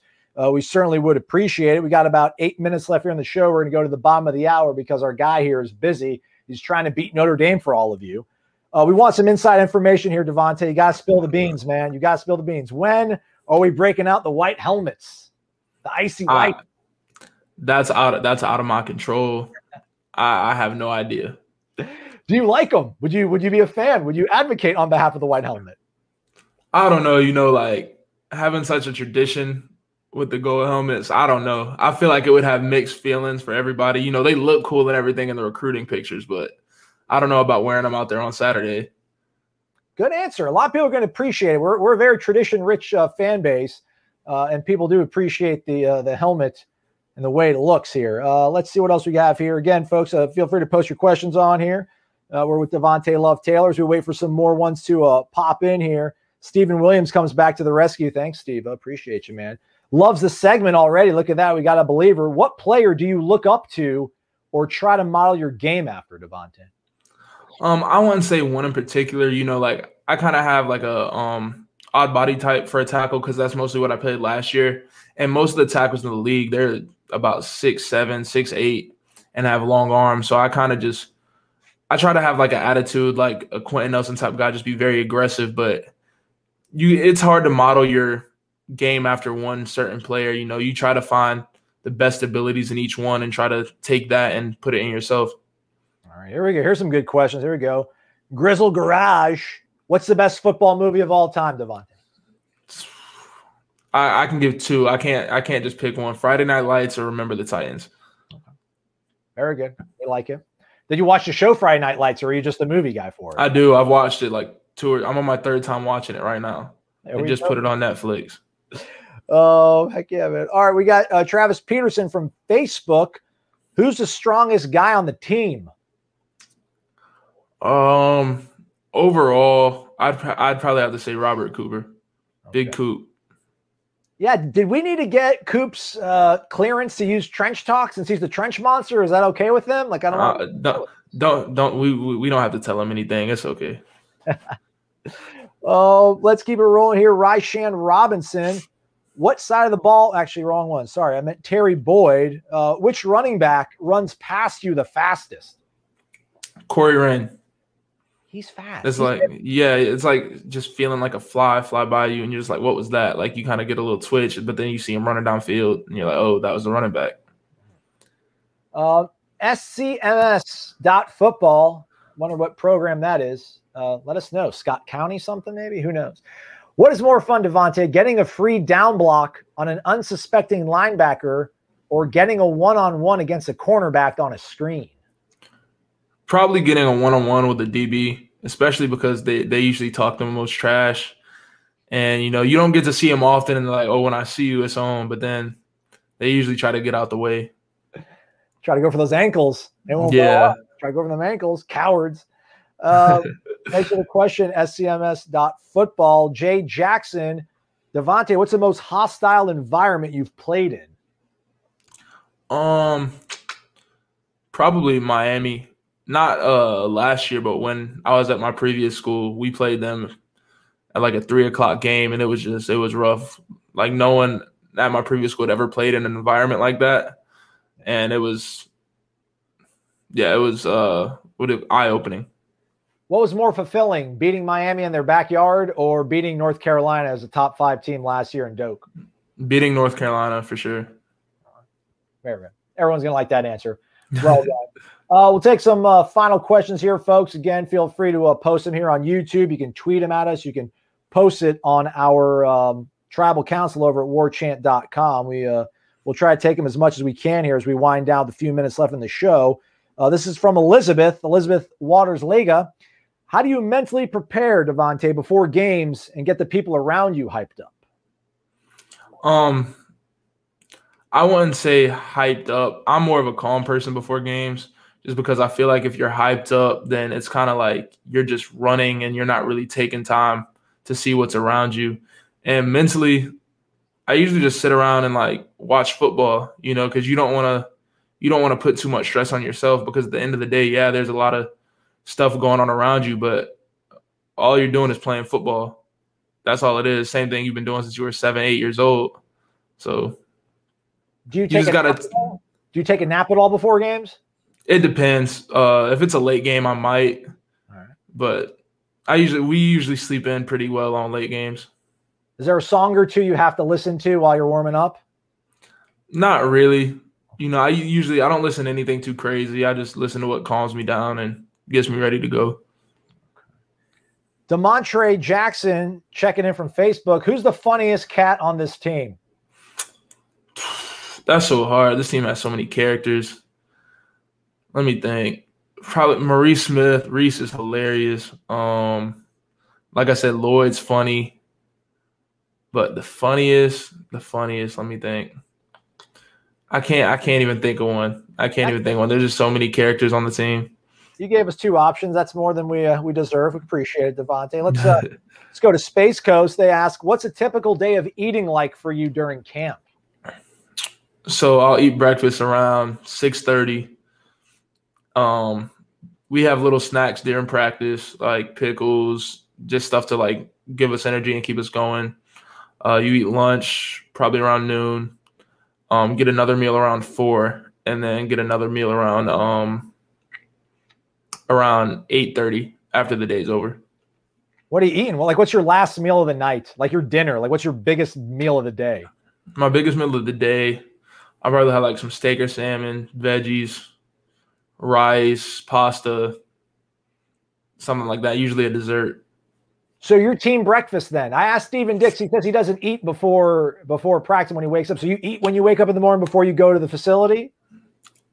We certainly would appreciate it. We got about 8 minutes left here in the show. We're going to go to the bottom of the hour because our guy here is busy. He's trying to beat Notre Dame for all of you. We want some inside information here, Devontay. You got to spill the beans, man. You got to spill the beans. When are we breaking out the white helmets? The icy white? That's out of my control. I have no idea. Do you like them? Would you be a fan? Would you advocate on behalf of the white helmet? I don't know. Like having such a tradition with the gold helmets, I don't know. I feel like it would have mixed feelings for everybody. They look cool and everything in the recruiting pictures, but I don't know about wearing them out there on Saturday. Good answer. A lot of people are going to appreciate it. We're a very tradition-rich fan base, and people do appreciate the helmet and the way it looks here. Let's see what else we have here. Again, folks, feel free to post your questions on here. We're with Devontay Love-Taylor as we wait for some more ones to pop in here. Stephen Williams comes back to the rescue. Thanks, Steve. I appreciate you, man. Loves the segment already. Look at that. We got a believer. What player do you look up to or try to model your game after, Devontay? I wouldn't say one in particular. Like I kind of have like a odd body type for a tackle because that's mostly what I played last year. And most of the tackles in the league, they're about 6'7", 6'8", and have long arms. So I kind of I try to have like an attitude like a Quentin Nelson type guy, just be very aggressive. But it's hard to model your game after one certain player. You try to find the best abilities in each one and try to take that and put it in yourself. All right, here we go. Here's some good questions. Here we go. Grizzle Garage. What's the best football movie of all time, Devontay? I can give two. I can't just pick one. Friday Night Lights or Remember the Titans. Okay. Very good. I like it. Did you watch the show Friday Night Lights, or are you just a movie guy for it? I do. I've watched it like I'm on my third time watching it right now. They just put it on Netflix. Oh, heck yeah, man. All right, we got Travis Peterson from Facebook. Who's the strongest guy on the team? Overall, I'd probably have to say Robert Cooper. Okay. Big Coop. Yeah, did we need to get Coop's clearance to use Trench Talk since he's the Trench Monster? Is that okay with them? Like, I don't know. We don't have to tell him anything. It's okay. Oh, let's keep it rolling here. Ryshan Robinson. What side of the ball? Actually, wrong one. Sorry, I meant Terry Boyd. Which running back runs past you the fastest? Corey Wren. He's fast. It's it's like just feeling like a fly by you, and you're just like, what was that? Like, you kind of get a little twitch, but then you see him running downfield, and you're like, oh, that was the running back. SCMS.football. Wonder what program that is. Let us know. Scott County something maybe? Who knows? What is more fun, Devontay, getting a free down block on an unsuspecting linebacker or getting a one-on-one against a cornerback on a screen? Probably getting a one-on-one with a DB, especially because they usually talk the most trash. And, you don't get to see them often, and they're like, oh, when I see you, it's on. But then they usually try to get out the way. Try to go for those ankles. They won't go up. Try to go for them ankles. Cowards. Thanks for the question, SCMS.football. Jay Jackson. Devontay, what's the most hostile environment you've played in? Probably Miami. Not last year, but when I was at my previous school, we played them at like a 3:00 game, and it was rough. Like, no one at my previous school had ever played in an environment like that, and it was eye-opening. What was more fulfilling, beating Miami in their backyard or beating North Carolina as a top 5 team last year in Doak? Beating North Carolina for sure. Very good. Everyone's going to like that answer. Well done. We'll take some final questions here, folks. Again, feel free to post them here on YouTube. You can tweet them at us. You can post it on our tribal council over at warchant.com. We'll try to take them as much as we can here as we wind down the few minutes left in the show. This is from Elizabeth Waters-Lega. How do you mentally prepare, Devontay, before games and get the people around you hyped up? I wouldn't say hyped up. I'm more of a calm person before games, just because I feel like if you're hyped up, then it's kind of like you're just running and you're not really taking time to see what's around you. And mentally, I usually just sit around and like watch football, because you don't want to put too much stress on yourself, because at the end of the day, there's a lot of stuff going on around you, but all you're doing is playing football. That's all it is. Same thing you've been doing since you were 7, 8 years old. So do you take a nap at all before games? It depends. If it's a late game, I might. All right. But we usually sleep in pretty well on late games. Is there a song or two you have to listen to while you're warming up? Not really. I don't listen to anything too crazy. I just listen to what calms me down and gets me ready to go. Demontre Jackson checking in from Facebook. Who's the funniest cat on this team? That's so hard. This team has so many characters. Let me think. Probably Maurice Smith. Reese is hilarious. Like I said, Lloyd's funny. But the funniest, let me think. I can't even think of one. There's just so many characters on the team. You gave us 2 options. That's more than we deserve. We appreciate it, Devontay. Let's go to Space Coast. They ask, what's a typical day of eating like for you during camp? So I'll eat breakfast around 6:30. We have little snacks during practice, like pickles, just stuff to like give us energy and keep us going. You eat lunch probably around noon. Get another meal around 4, and then get another meal around 8:30 after the day's over. What are you eating? Well, what's your last meal of the night? Like your dinner? What's your biggest meal of the day? My biggest meal of the day, I'd rather have some steak or salmon, veggies, rice, pasta, something like that. Usually a dessert. So your team breakfast then. I asked Stephen Dix. He says he doesn't eat before practice when he wakes up. So you eat when you wake up in the morning before you go to the facility?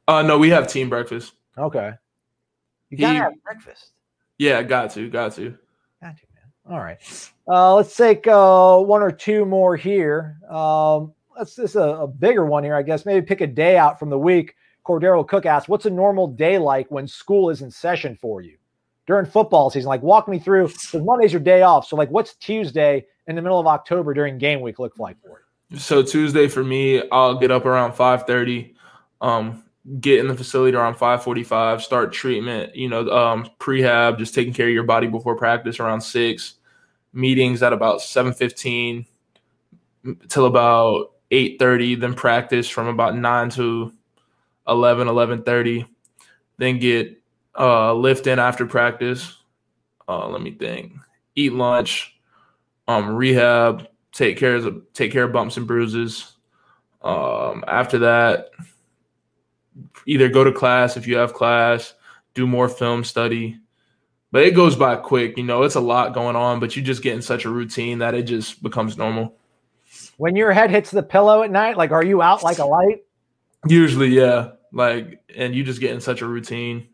No, we have team breakfast. Okay. You got to have breakfast. Yeah, got to. Got to, man. All right. Let's take 1 or 2 more here. This is a bigger one here, I guess. Maybe pick a day out from the week. Cordero Cook asked, what's a normal day like when school is in session for you? During football season, walk me through, because Monday's your day off. So, what's Tuesday in the middle of October during game week look like for you? So, Tuesday for me, I'll get up around 5:30, get in the facility around 5:45, start treatment, prehab, just taking care of your body before practice around 6, meetings at about 7:15 till about 8:30, then practice from about 9 to 11:30, then get lift in after practice, let me think. Eat lunch, rehab, take care of bumps and bruises. After that, either go to class if you have class, do more film study. But it goes by quick. It's a lot going on, but you just get in such a routine that it just becomes normal. When your head hits the pillow at night, like, are you out like a light? Usually, yeah. And you just get in such a routine.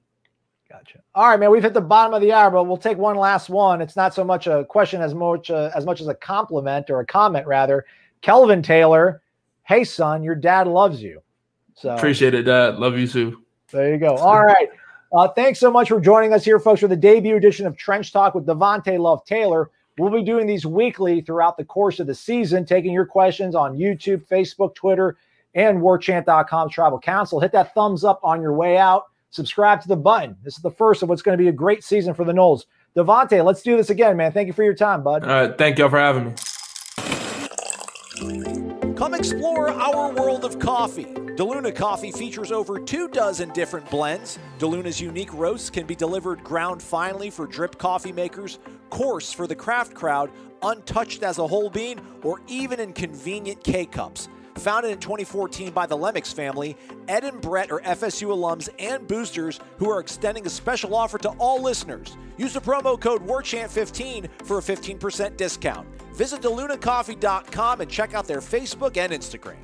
Gotcha. All right, man, we've hit the bottom of the hour, but we'll take one last one. It's not so much a question as much as a compliment, or a comment rather. Kelvin Taylor, hey son, your dad loves you. So appreciate it, Dad. Love you too. There you go. All right. Thanks so much for joining us here, folks, for the debut edition of Trench Talk with Devontay Love-Taylor. We'll be doing these weekly throughout the course of the season, taking your questions on YouTube, Facebook, Twitter, and warchant.com's Tribal Council. Hit that thumbs up on your way out. Subscribe to the button. This is the first of what's going to be a great season for the Noles. Devontay, let's do this again, man. Thank you for your time, bud. All right. Thank y'all for having me. Come explore our world of coffee. DeLuna Coffee features over 24 different blends. DeLuna's unique roasts can be delivered ground finely for drip coffee makers, coarse for the craft crowd, untouched as a whole bean, or even in convenient K-Cups. Founded in 2014 by the Lemmix family, Ed and Brett are FSU alums and boosters who are extending a special offer to all listeners. Use the promo code WARCHANT15 for a 15% discount. Visit DeLunaCoffee.com and check out their Facebook and Instagram.